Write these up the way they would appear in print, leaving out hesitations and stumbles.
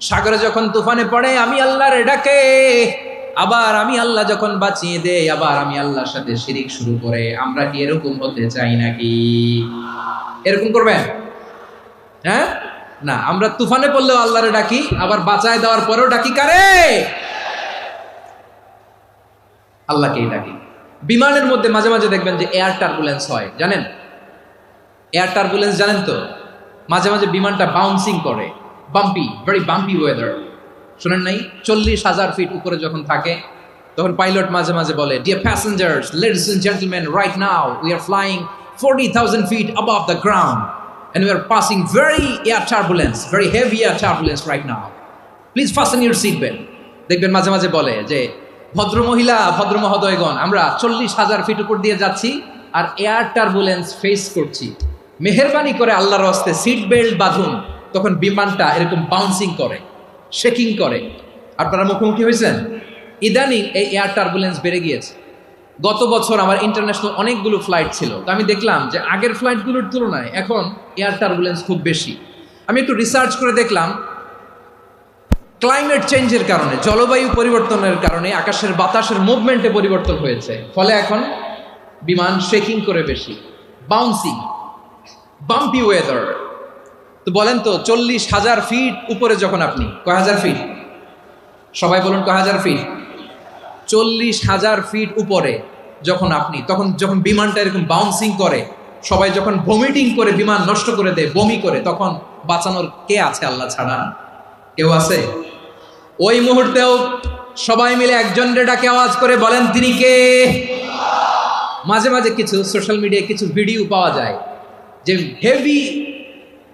সাগরে যখন তুফানে পড়ে আমি আল্লাহর ডাকে, আবার আমি আল্লাহ যখন বাঁচিয়ে দেই, আবার আমি আল্লাহর সাথে শিরিক শুরু করে। আমরা কি এরকম হতে চাই নাকি? এরকম করবেন? হ্যাঁ না, আমরা তুফানে পড়লেও আল্লাহরে ডাকি, আবার বাঁচায় দেওয়ার পরেও ডাকি কারে? আল্লাহকেই ডাকি। বিমানের মধ্যে মাঝে মাঝে দেখবেন যে এয়ার টার্বুলেন্স হয়, জানেন? এয়ার টার্বুলেন্স জানেন তো? মাঝে মাঝে বিমানটা বাউন্সিং করে, বাম্পি, ভেরি বাম্পি ওয়েদার। শুনেন নাই? 40,000 ফিট উপরে যখন থাকে তখন পাইলট মাঝে মাঝে বলে, dear passengers, ladies and gentleman, right now we are flying 40,000 feet above the ground and we are passing very air turbulence, very heavy air turbulence right now. Please fasten your seat belt. দেখবেন মাঝে মাঝে বলে যে, ভদ্র মহিলা, ভদ্র মহোদয়গণ, আমরা 40,000 ফিট উপর দিয়ে যাচ্ছি আর এয়ার টার্বুলেন্স ফেস করছি, মেহেরবানি করে আল্লাহর রাস্তে সিট বেল্ট বাঁধুন। তখন বিমানটা এরকম বাউন্সিং করে, শেকিং করে। আপনারা মুখোমুখি হয়েছেন? ইদানিং এই এয়ার টার্বুলেন্স বেড়ে গিয়েছে। গত বছর আমার ইন্টারন্যাশনাল অনেকগুলো ফ্লাইট ছিল, তো আমি দেখলাম যে আগের ফ্লাইটগুলোর তুলনায় এখন এয়ার টার্বুলেন্স খুব বেশি। আমি একটু রিসার্চ করে দেখলাম, ক্লাইমেট চেঞ্জের কারণে, জলবায়ু পরিবর্তনের কারণে আকাশের বাতাসের মুভমেন্টে পরিবর্তন হয়েছে, ফলে এখন বিমান শেকিং করে বেশি, বাউন্সিং, বাম্পি ওয়েদার। তো বলেন তো, 40,000 ফিট উপরে যখন আপনি, কয় হাজার ফিট? সবাই বলুন কয় হাজার ফিট? 40,000 ফিট উপরে যখন আপনি, তখন যখন বিমানটা এরকম বাউন্সিং করে, সবাই যখন ভমিটিং করে বিমান নষ্ট করে দেয়, বমি করে, তখন বাঁচানোর কে আছে আল্লাহ ছাড়া? কেউ আছে? ওই মুহূর্তেও সবাই মিলে একজনের ডাকে আওয়াজ করে বলেন, তিনি কে? মাঝে মাঝে কিছু সোশ্যাল মিডিয়ায় কিছু ভিডিও পাওয়া যায় যে হেভি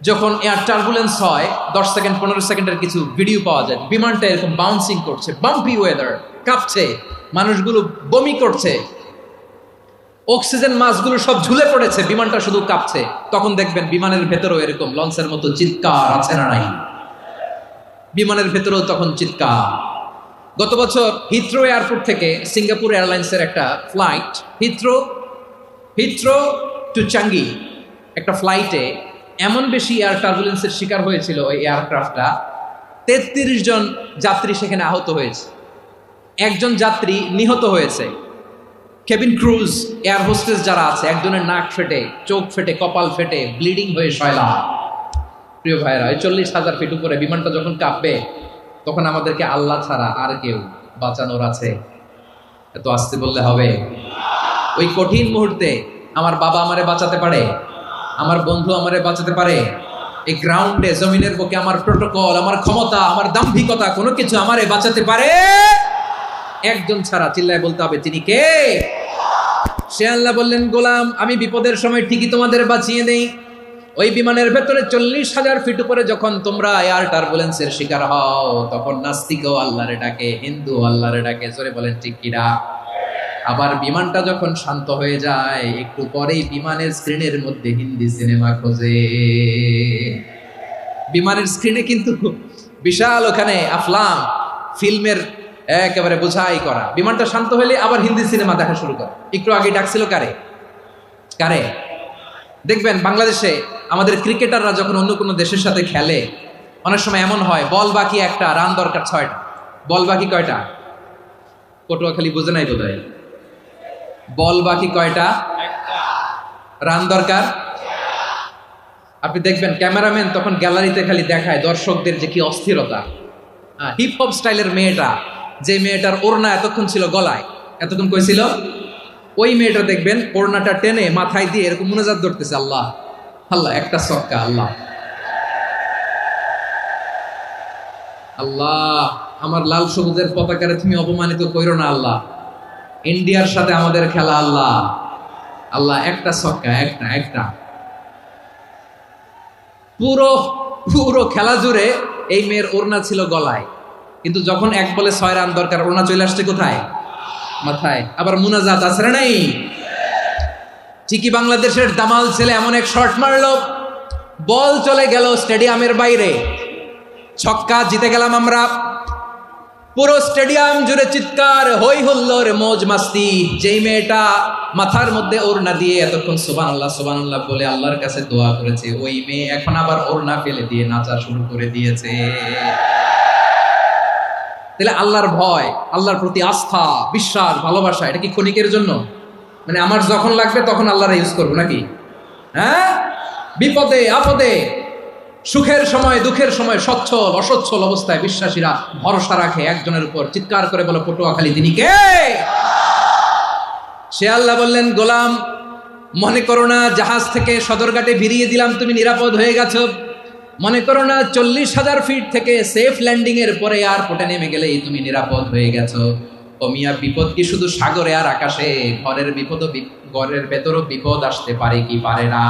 যখন এয়ার টার্বুলেন্স হয়, 10 সেকেন্ড 15 সেকেন্ডের কিছু ভিডিও পাওয়া যায়, বিমানটা এরকম বাউন্সিং করছে, বাম্পি ওয়েদার, কাঁপছে, মানুষগুলো বমি করছে, অক্সিজেন মাস্কগুলো সব ঝুলে পড়েছে, বিমানটা শুধু কাঁপছে। তখন দেখবেন বিমানের ভেতরেও এরকম লঞ্চের মতো চিৎকার আছে না নাই? বিমানের ভেতরেও তখন চিৎকার। গত বছর হিথ্রো এয়ারপোর্ট থেকে সিঙ্গাপুর এয়ারলাইন্সের একটা ফ্লাইট, হিথ্রো টু চাঙ্গি, একটা ফ্লাইটে এমন বেশি এয়ার টার্বুলেন্সের শিকার হয়েছিল ওই এয়ারক্রাফটটা, 33 জন যাত্রী সেখানে আহত হয়েছে, একজন যাত্রী নিহত হয়েছে। কেবিন ক্রুজ, এয়ার হোস্টেস যারা আছে, একজনের নাক ফেটে, চোখ ফেটে, কপাল ফেটে, ব্লিডিং হয়ে শয়লা। প্রিয় ভাইরা, 40,000 ফিট উপরে বিমানটা যখন কাঁপবে, তখন আমাদেরকে আল্লাহ ছাড়া আর কেউ বাঁচানোর আছে? এত আসতে বললে হবে? ওই কঠিন মুহূর্তে আমার বাবা আমারে বাঁচাতে পারে, আমার বন্ধু আমারে বাঁচাতে পারে। এই গ্রাউন্ডে, জমিনের বুকে আমার প্রোটোকল, আমার ক্ষমতা, আমার দাম্ভিকতা, কোনো কিছু আমারে বাঁচাতে পারে একজন ছাড়া। চিল্লায় বলতে হবে, তিনি কে? সে আল্লাহ বললেন, গোলাম, আমি বিপদের সময় ঠিকই তোমাদের বাঁচিয়ে দেই। ওই বিমানের ভেতরে 40,000 ফিট উপরে যখন তোমরা এয়ার টার্বুলেন্সের শিকার হও, তখন নাস্তিকও আল্লাহরে ডাকে, হিন্দু আল্লাহরে ডাকে। জোরে বলেন ঠিক কিনা? আবার বিমানটা যখন শান্ত হয়ে যায়, একটু পরেই বিমানের স্ক্রিনের মধ্যে হিন্দি সিনেমা খোঁজে। বিমানের স্ক্রিনে কিন্তু বিশাল ওখানে আফলাম ফিল্মের একেবারে বোঝাই করা। বিমানটা শান্ত হলে আবার হিন্দি সিনেমা দেখা শুরু করে। একটু আগে ডাকছিল কারে? কারে? দেখবেন বাংলাদেশে আমাদের ক্রিকেটাররা যখন অন্য কোনো দেশের সাথে খেলে, অনেক সময় এমন হয়, বল বাকি একটা, রান দরকার 6টা। বল বাকি কয়টা? পটুয়াখালী বুঝে নাই বোধহয়। বল বাকি কয়টা? রান দরকার। আপনি দেখবেন ক্যামেরাম্যান তখন গ্যালারিতে খালি দেখায় দর্শকদের যে কি অস্থিরতা। হিপ হপ স্টাইলের মেয়েটা, যে মেয়েটার ওড়না এতক্ষণ ছিল গলায়, এতক্ষণ কই ছিল, ওই মেয়েটা দেখবেন ওড়নাটা টেনে মাথায় দিয়ে এরকম মুনাজাত ধরতেছে, আল্লাহ আল্লাহ, একটা সক্কা, আল্লাহ আল্লাহ, আমার লাল সবুজের পতাকারে তুমি অপমানিত কইরো না আল্লাহ, ইন্ডিয়ার সাথে আমাদের খেলা, আল্লাহ আল্লাহ, একটা সক্কা, একটা। পুরো পুরো খেলা জুড়ে এই মেয়ের ওড়না ছিল গলায়, কিন্তু যখন এক বলে 6 রান দরকার, ওড়না চলে আসছে কোথায়? মাথায়। আবার মুনাজাত আছে না নাই? ঠিকই বাংলাদেশের দামাল ছেলে এমন এক শট মারলো, বল চলে গেল স্টেডিয়ামের বাইরে, ছক্কা, জিতে গেলাম আমরা। পুরো স্টেডিয়াম জুড়ে চিৎকার, হই হুল্লোর, মৌজ মাস্তি। যেই মেয়েটা মাথার মধ্যে ওড়না দিয়ে এতক্ষণ সুবহানাল্লাহ সুবহানাল্লাহ বলে আল্লাহর কাছে দোয়া করেছে, ওই মেয়ে এখন আবার ওড়না ফেলে দিয়ে নাচা শুরু করে দিয়েছে। তাহলে আল্লাহর ভয়, আল্লাহর প্রতি আস্থা, বিশ্বাস, ভালোবাসা, এটা কি ক্ষণিকের জন্য? মানে আমার যখন লাগবে তখন আল্লাহরা ইউজ করবো নাকি? হ্যাঁ, বিপদে আপদে, সুখের সময় দুঃখের সময়, সচ্ছল অসচ্ছল অবস্থায় বিশ্বাসীরা ভরসা রাখে একজনের উপর। চিৎকার করে বলো পটুয়াখালী তিনি কে? সে আল্লাহ বললেন, গোলাম মনে করো না জাহাজ থেকে সদরঘাটে ভিড়িয়ে দিলাম তুমি নিরাপদ হয়ে গেছো। মনে করো না 40,000 ফিট থেকে সেফ ল্যান্ডিং এর পরে এয়ারপোর্টে নেমে গেলেই তুমি নিরাপদ হয়ে গেছো। ও মিয়া, বিপদ কি শুধু সাগরে আর আকাশে? ঘরের বিপদও, ঘরের ভেতরও বিপদ আসতে পারে কি পারে না?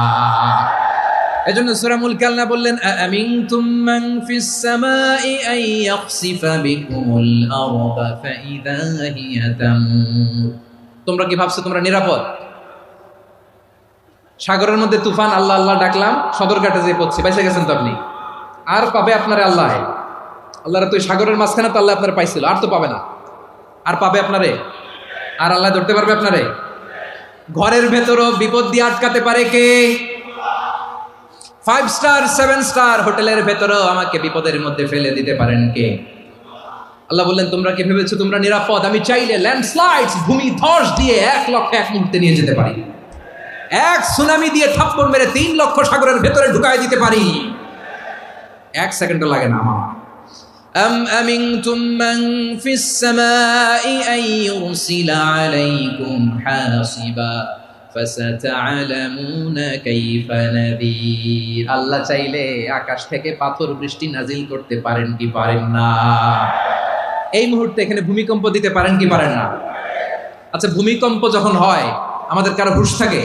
এজন্য সূরা মুলক আল্লাহ বললেন, আমিনতুম মান ফিস সামাই আন ইয়াখসিফা বিকুমুল আরদা ফাইদা হিয়া তামুর। তোমরা কি ভাবছো তোমরা নিরাপদ? সাগরের মধ্যে তুফান, আল্লাহ আল্লাহ ডাকলাম, সদরঘাটে যেয়ে পড়ছে, বেঁচে গেছেন তো আপনি। আর পাবে আপনারে আল্লাহ? আল্লাহরা তো সাগরের মাঝখানে তো আল্লাহ আপনার পাইছিল, আর তো পাবে না। আর পাবে আপনারে? আর আল্লাহ ধরতে পারবে আপনারে? ঘরের ভেতরও বিপদ দিয়ে আটকাতে পারে কে? 5 স্টার 7 স্টার হোটেলের ভেতরেও আমাকে বিপদের মধ্যে ফেলে দিতে পারেন কে? আল্লাহ বললেন, তোমরা কি ভেবেছো তোমরা নিরাপদ? আমি চাইলে ল্যান্ডস্লাইডস, ভূমি ধস দিয়ে 1 লক্ষ 1 মুহূর্তে নিয়ে যেতে পারি। এক সুনামি দিয়ে থাপ্পড় মেরে 3 লক্ষ সাগরের ভেতরে ঢুকাই দিতে পারি। 1 সেকেন্ডও লাগে না আমার। আম আমিনতুম মান ফিস সামাই আন ইউরসিলা আলাইকুম হাসিবা ফাসাতা'লামুনা কাইফা নাযীর। আল্লাহ চাইলে আকাশ থেকে পাথর বৃষ্টি নাজিল করতে পারেন কি পারেন না? এই মুহূর্তে এখানে ভূমিকম্প দিতে পারেন কি পারেন না? আচ্ছা, ভূমিকম্প যখন হয় আমাদের কারো হুঁশ থাকে?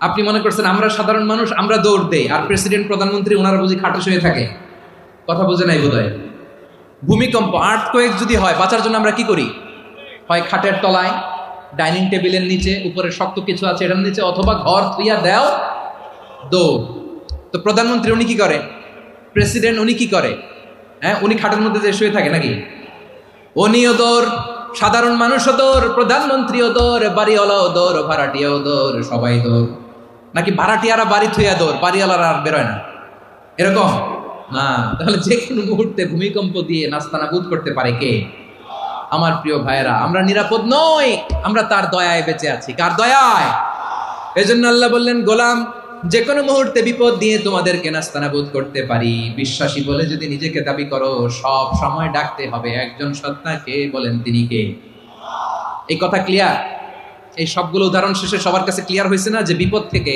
আপনি মনে করছেন আমরা সাধারণ মানুষ, আমরা দৌড় দেই, আর প্রেসিডেন্ট প্রধানমন্ত্রী ওনারা বুঝি খাটে শুয়ে থাকে? কথা বুঝে নাই বোধহয়। ভূমিকম্প, আর্থকোয়েক যদি হয়, বাঁচার জন্য আমরা কি করি? হয় খাটের তলায়, ডাইনিং টেবিলের নিচে, উপরে শক্ত কিছু আছে এটার নিচে, অথবা ঘর থুইয়া দেও দৌড়। তো প্রধানমন্ত্রী উনি কি করে? প্রেসিডেন্ট উনি কি করে? হ্যাঁ, উনি খাটের মধ্যে যে শুয়ে থাকে নাকি? উনিও দৌড়, সাধারণ মানুষও দৌড়, প্রধানমন্ত্রীও দৌড়, বাড়িওয়ালাও দৌড়, ভাড়াটিয়াও দৌড়, সবাই দৌড়। নাকি ভাড়াটিয়ারা বাড়ি থুইয়া দৌড়, বাড়িওয়ালারা আর বেরোয় না? এরকম না। তাহলে যে কোনো মুহূর্তে ভূমিকম্প দিয়ে নাস্তানাবুদ করতে পারে কে? আমার প্রিয় ভাইয়েরা, আমরা নিরাপদ নই, আমরা তার দয়ায় বেঁচে আছি। কার দয়ায়? এজন্য আল্লাহ বললেন, গোলাম যে কোনো মুহূর্তে বিপদ দিয়ে তোমাদেরকে নাস্তানাবুদ করতে পারি। বিশ্বাসী বলে যদি নিজেকে দাবি করো, সব সময় ডাকতে হবে একজন সত্তাকে। বলেন তিনি কে? এই কথা ক্লিয়ার? এই সবগুলো উদাহরণ শেষে সবার কাছে ক্লিয়ার হয়েছে না যে বিপদ থেকে,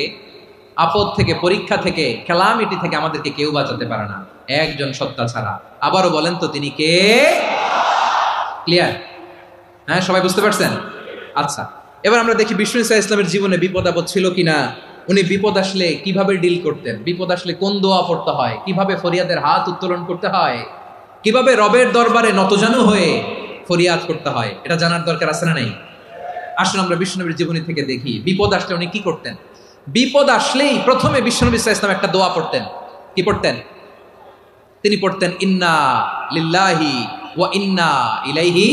আপদ থেকে, পরীক্ষা থেকে, ক্যালামিটি থেকে আমাদেরকে কেউ বাঁচাতে পারে না একজন সত্তা ছাড়া। আবারও বলেন তো তিনি কে? ক্লিয়ার? হ্যাঁ, সবাই বুঝতে পারছেন? আচ্ছা, এবার আমরা দেখি বিষ্ণু ঈসা ইসলামের জীবনে বিপদ আপদ ছিল কিনা। উনি বিপদ আসলে কিভাবে ডিল করতেন, বিপদ আসলে কোন দোয়া পড়তে হয়, কিভাবে ফরিয়াদের হাত উত্তোলন করতে হয়, কিভাবে রবের দরবারে নতজানু হয়ে ফরিয়াদ করতে হয়, এটা জানার দরকার আছে না নাই? আসলে আমরা বিষ্ণুনবীর জীবনী থেকে দেখি বিপদ আসলে উনি কি করতেন। বিপদ আসলেই প্রথমে বিষ্ণু ঈসা ইসলাম একটা দোয়া পড়তেন। কি পড়তেন? তিনি পড়তেন, ইন্না লিল্লাহি ওয়া ইন্না ইলাইহি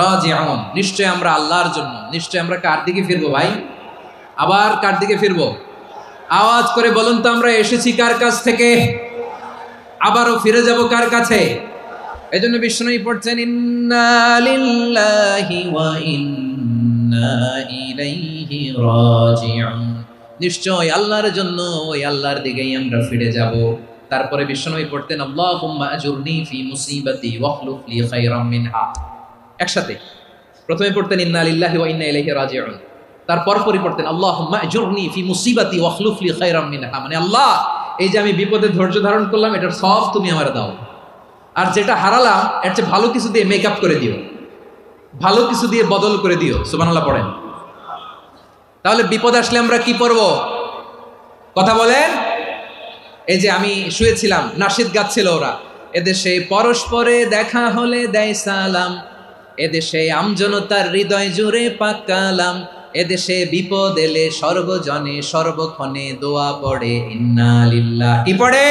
রাজিউন। নিশ্চয় আমরা আল্লাহর জন্য, নিশ্চয় আমরা কার দিকে ফিরবো ভাই? আবার কার দিকে ফিরবো? আওয়াজ করে বলুন তো, আমরা এসেছি কার কাছ থেকে, আবারও ফিরে যাব কার কাছে? এজন্য বিষ্ণু পড়ছেন, ইন্না লিল্লাহি ওয়া ইন্না ইলাইহি রাজিউন। নিশ্চয় আল্লাহর জন্য, ওই আল্লাহর দিকেই আমরা ফিরে যাব। তারপরে বিষ্ণু পড়তেন, আল্লাহুম্মা আজুরনি ফি মুসিবাতি ওয়াখলুফ লি খায়রাম মিনহা। একসাথে প্রথমে পড়তেন ইন্না লিল্লাহি ওয়া ইন্না ইলাইহি রাজিউন, তারপর পড়তেন আল্লাহুম্মা আজুরনি ফি মুসিবাতি ওয়াখলুফ লি খায়রাম মিনহা। মানে আল্লাহ, এই যে আমি বিপদে ধৈর্য ধারণ করলাম, এটার সব তুমি আমার দাও, আর যেটা হারালাম এর চেয়ে ভালো কিছু দিয়ে মেকআপ করে দিও, ভালো কিছু দিয়ে বদল করে দিও। সুবহানাল্লাহ পড়েন। তাহলে বিপদ আসলে আমরা কি পড়ব? কথা বলেন। এই যে আমি শুয়েছিলাম, নাশিদ গাচ্ছিল ওরা, এদেশে পরস্পরে দেখা হলে দেয় সালাম, এদেশে আমজনতার হৃদয় জুড়ে পাকালাম, এদেশে বিপদ এলে সর্বজনে সর্বক্ষণে দোয়া পড়ে ইন্না লিল্লাহ। কি পড়ে?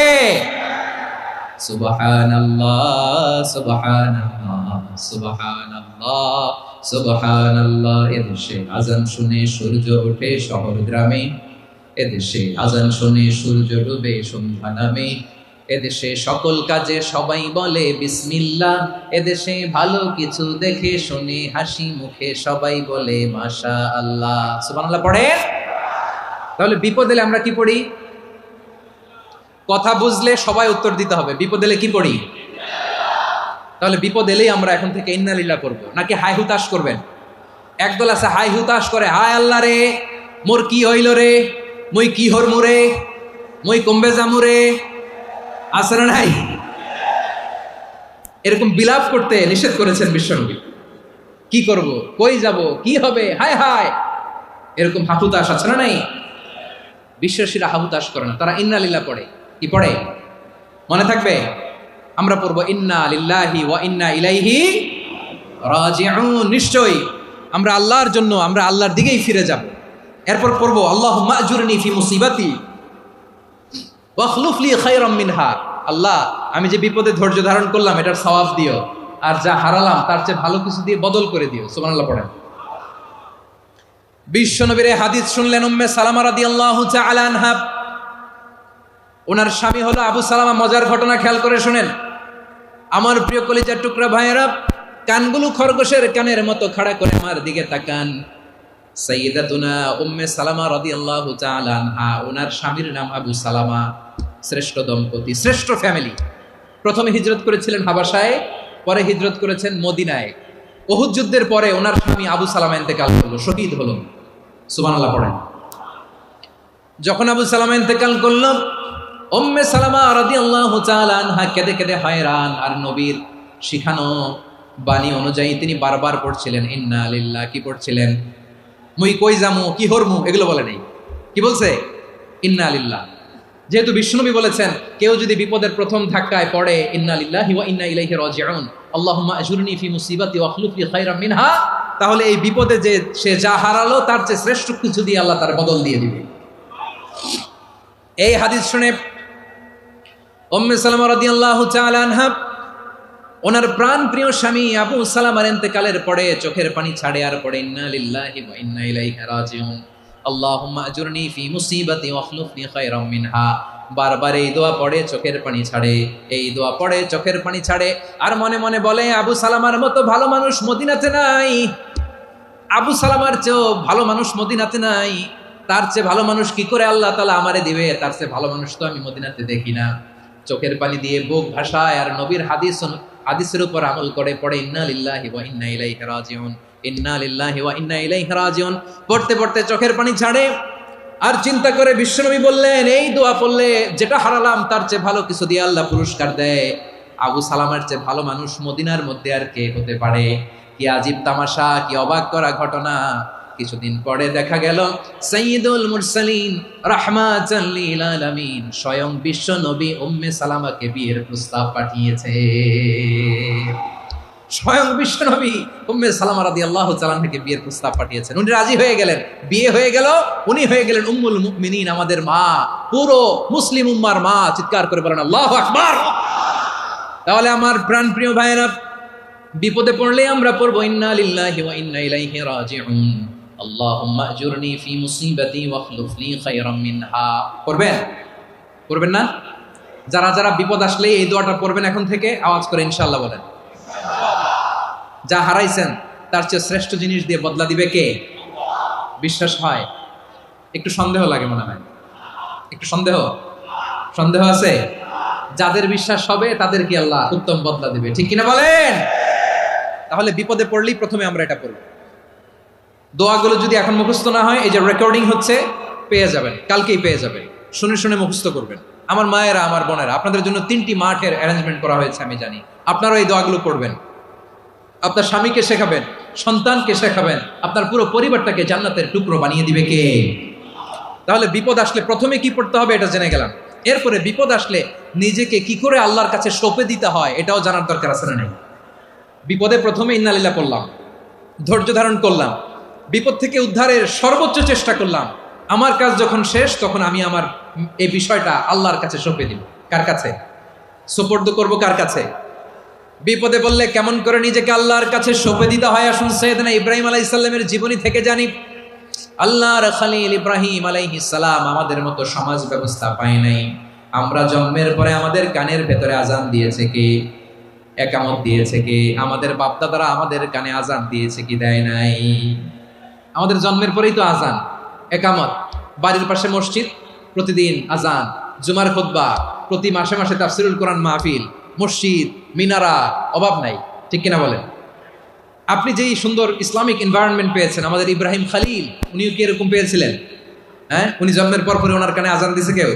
সুবহানাল্লাহ সুবহানাল্লাহ সুবহানাল্লাহ সুবহানাল্লাহ। এদেশে আজান শুনে সূর্য ওঠে শহর গ্রামে, এদেশে আজান শুনে সূর্য ডুবে সন্ধ্যা নামে, এদেশে সকল কাজে সবাই বলে বিসমিল্লাহ, এদেশে ভালো কিছু দেখে শুনে হাসি মুখে সবাই বলে মাশা আল্লাহ। সুবহানাল্লাহ পড়ে। তাহলে বিপদ এলে আমরা কি পড়ি? কথা বুঝলে সবাই উত্তর দিতে হবে। বিপদ এলে কি পড়ি? তাহলে বিপদ এলেই আমরা এখন থেকে ইন্না লিল্লাহ পড়বো, নাকি হাই হুতাশ করবেন? একদল আছে হাই হুতাশ করে, হায় আল্লাহ রে মোর কি হইল রে, মুই কি হরমু রে, মুই কমবে জামু রে, আছে না নাই? এরকম বিলাপ করতে নিষেধ করেছেন বিশ্বনবী। কি করব, কই যাব, কি হবে, হায় হায়, এরকম হাহুতাশ আছে না নাই? বিশ্বাসীরা হাহুতাশ করে না, তারা ইন্না লিল্লাহ পড়ে। কি পড়ে মনে থাকবে? আমরা পড়বো ইন্না লিল্লাহি ওয়া ইন্না ইলাইহি রাজিউন। নিশ্চয়ই আমরা আল্লাহর জন্য, আমরা আল্লাহর দিকেই ফিরে যাব। এরপর পড়বো আল্লাহুম্মা আজুরনি ফি মুসিবাতি ওয়া আখলুফ লি খায়রাম মিনহা। আল্লাহ, আমি যে বিপদে ধৈর্য ধারণ করলাম এটার সওয়াব দিও, আর যা হারালাম তার চেয়ে ভালো কিছু দিয়ে বদল করে দিও। সুবহানাল্লাহ পড়েন। বিশ্বনবীর হাদিস শুনলেন উম্মে সালামা রাদিয়াল্লাহু তাআলা আনহা। ওনার স্বামী হলো আবু সালামা। মজার ঘটনা খেয়াল করে শুনেন আমার প্রিয় কলিজার টুকরা ভাইয়েরা। কানগুলো খরগোশের কানের মতো খাড়া করে আমার দিকে তাকান। সাইয়্যিদাতুনা উম্মে সালামা রাদিয়াল্লাহু তাআলা আনহা, ওনার স্বামীর নাম আবু সালামা। শ্রেষ্ঠ দম্পতি, শ্রেষ্ঠ ফ্যামিলি। প্রথমে হিজরত করেছিলেন হাবাসায়, পরে হিজরত করেছেন মদিনায়। উহুদ যুদ্ধের পরে ওনার স্বামী আবু সালামা ইন্তেকাল করলো, শহীদ হলো। সুবহানাল্লাহ পড়েন। যখন আবু সালামা ইন্তেকাল করলো, উম্মে সালামা রাদিয়াল্লাহু তাআলা আনহা কেঁদে কেঁদে হয়রান। আর নবীর শিখানো বাণী অনুযায়ী তিনি বারবার পড়ছিলেন ইন্না লিল্লাহ। কি পড়ছিলেন? মুই কই যামু, কি হরমু, এগুলো বলে নেই। কি বলছে? ইন্না লিল্লাহ। যেহেতু বিশ্বনবী বলেছেন কেউ যদি বিপদের প্রথম ধাক্কায় পড়ে ইন্না লিল্লাহি ওয়া ইন্না ইলাইহি রাজিউন, আল্লাহুম্মা আজুরনি ফি মুসিবাতি ওয়া আখলুফ লি খায়রাম মিনহা, তাহলে এই বিপদে যে সে যা হারালো তার চেয়ে শ্রেষ্ঠ কিছু দিয়ে আল্লাহ তার বদল দিয়ে দিবে। এই হাদিস শুনে উম্মে সালামা রাদিয়াল্লাহু তাআলা আনহা ওনার প্রাণ প্রিয় স্বামী আবু সালামার ইন্তেকালের পরে চোখের পানি ছাড়ে আর পড়ে ইন্না লিল্লাহি ওয়া ইন্না ইলাইহি রাজিউন, আল্লাহুম্মা আজুরনি ফি মুসিবাতি ওয়া আখলুফ লি খায়রাম মিনহা। বারবার এই দোয়া পড়ে চোখের পানি ছাড়ে, এই দোয়া পড়ে চোখের পানি ছাড়ে। আর মনে মনে বলে আবু সালামার মতো ভালো মানুষ মদিনাতে নাই, আবু সালামার চেয়েও ভালো মানুষ মদিনাতে নাই। তার চেয়ে ভালো মানুষ কি করে আল্লাহ তাআলা আমারে দিবে? তার চেয়ে ভালো মানুষ তো আমি মদিনাতে দেখি না। চোখের পানি দিয়ে বুক ভাসায় আর নবীর হাদিসের উপর আমল করে পড়ে ইন্না লিল্লাহি ওয়া ইন্না ইলাইহি রাজিউন, ইন্না লিল্লাহি ওয়া ইন্না ইলাইহি রাজিউন। পড়তে পড়তে চোখের পানি ছাড়ে আর চিন্তা করে বিশ্বনবী বললেন এই দোয়া পড়লে যেটা হারালাম তার চেয়ে ভালো কিছু দিয়ে আল্লাহ পুরস্কার দেয়। আবু সালামার চেয়ে ভালো মানুষ মদিনার মধ্যে আর কে হতে পারে? কি আজীব তামাশা, কি অবাক করা ঘটনা। কিছুদিন পরে দেখা গেল সাইয়্যিদুল মুরসালিন রাহমাতাল লিল আলামিন স্বয়ং বিশ্ব নবী উম্মে সালামাকে বিয়ের প্রস্তাব পাঠিয়েছে। স্বয়ং বিশ্ব নবী উম্মে সালামা রাদিয়াল্লাহু তাআলা থেকে বিয়ের প্রস্তাব পাঠিয়েছেন। উনি রাজি হয়ে গেলেন, বিয়ে হয়ে গেল। উনি হয়ে গেলেন উম্মুল মুমিনিন, আমাদের মা, পুরো মুসলিম উম্মার মা। চিৎকার করে বলেন আল্লাহু আকবার। তাহলে আমার প্রাণ প্রিয় ভাইয়েরা, বিপদে পড়লে আমরা পড়বো ইন্না লিল্লাহি ওয়া ইন্না ইলাইহি রাজিউন, আল্লাহুম্মা আজুরনি ফি মুসিবাতি ওয়া আখলুফ লি খায়রাম মিনহা। পড়বেন? পড়বেন না? যারা যারা বিপদ আসলে এই দোয়াটা পড়বেন এখন থেকে আওয়াজ করে ইনশাআল্লাহ বলেন। যা হারাইছেন তার চেয়ে শ্রেষ্ঠ জিনিস দিয়ে বদলা দিবে কে? বিশ্বাস হয়? একটু সন্দেহ লাগে মনে হয়, একটু সন্দেহ আছে? যাদের বিশ্বাস হবে তাদের কি আল্লাহ উত্তম বদলা দিবে, ঠিক কিনা বলেন? তাহলে বিপদে পড়লেই প্রথমে আমরা এটা পড়ব। দোয়াগুলো যদি এখন মুখস্থ না হয়, এই যে রেকর্ডিং হচ্ছে, পেয়ে যাবেন, কালকেই পেয়ে যাবেন। শুনে শুনে মুখস্থ করবেন। আমার মায়েরা, আমার বোনেরা, আপনাদের জন্য 3টি মাঠের অ্যারেঞ্জমেন্ট করা হয়েছে, আমি জানি। আপনারাও এই দোয়াগুলো পড়বেন, আপনার স্বামীকে শেখাবেন, সন্তানকে শেখাবেন, আপনার পুরো পরিবারটাকে জান্নাতের টুকরো বানিয়ে দিবে কে? তাহলে বিপদ আসলে প্রথমে কি পড়তে হবে এটা জেনে গেলাম। এরপরে বিপদ আসলে নিজেকে কি করে আল্লাহর কাছে সঁপে দিতে হয় এটাও জানার দরকার আছে না নাই? বিপদে প্রথমে ইন্না লিল্লাহ পড়লাম, ধৈর্য ধারণ করলাম, বিপদ থেকে উদ্ধারের সর্বোচ্চ চেষ্টা করলাম। আমার কাজ যখন শেষ তখন আমি আমার এই বিষয়টা আল্লাহর কাছে সঁপে দিব। কার কাছে সুপর্দ করব? কার কাছে? বিপদে বললে কেমন করে নিজেকে আল্লাহর কাছে সঁপে দিতে হয় আসুন সাইয়েদনা ইব্রাহিম আলাইহিস সালামের জীবনী থেকে জানি। আল্লাহর খলিল ইব্রাহিম আলাইহিস সালাম আমাদের মতো সমাজ ব্যবস্থা পায় নাই। আমরা জন্মের পরে আমাদের কানের ভেতরে আজান দিয়েছে কে? একামত দিয়েছে কে? আমাদের বাপদাদারা আমাদের কানে আজান দিয়েছে কি দেয় নাই? আমাদের জন্মের পরেই তো আজান, একামত, বাড়ির পাশে মসজিদ, প্রতিদিন আজান, জুমার খুতবা, প্রতি মাসে মাসে তাফসিরুল কোরআন মাহফিল, মসজিদ, মিনারা, অভাব নাই, ঠিক কিনা বলেন? আপনি যেই সুন্দর ইসলামিক এনভায়রনমেন্ট পেয়েছেন, আমাদের ইব্রাহিম খালিল উনিও কি এরকম পেয়েছিলেন? হ্যাঁ, উনি জন্মের পর পরে ওনার কানে আজান দিছে কেউ?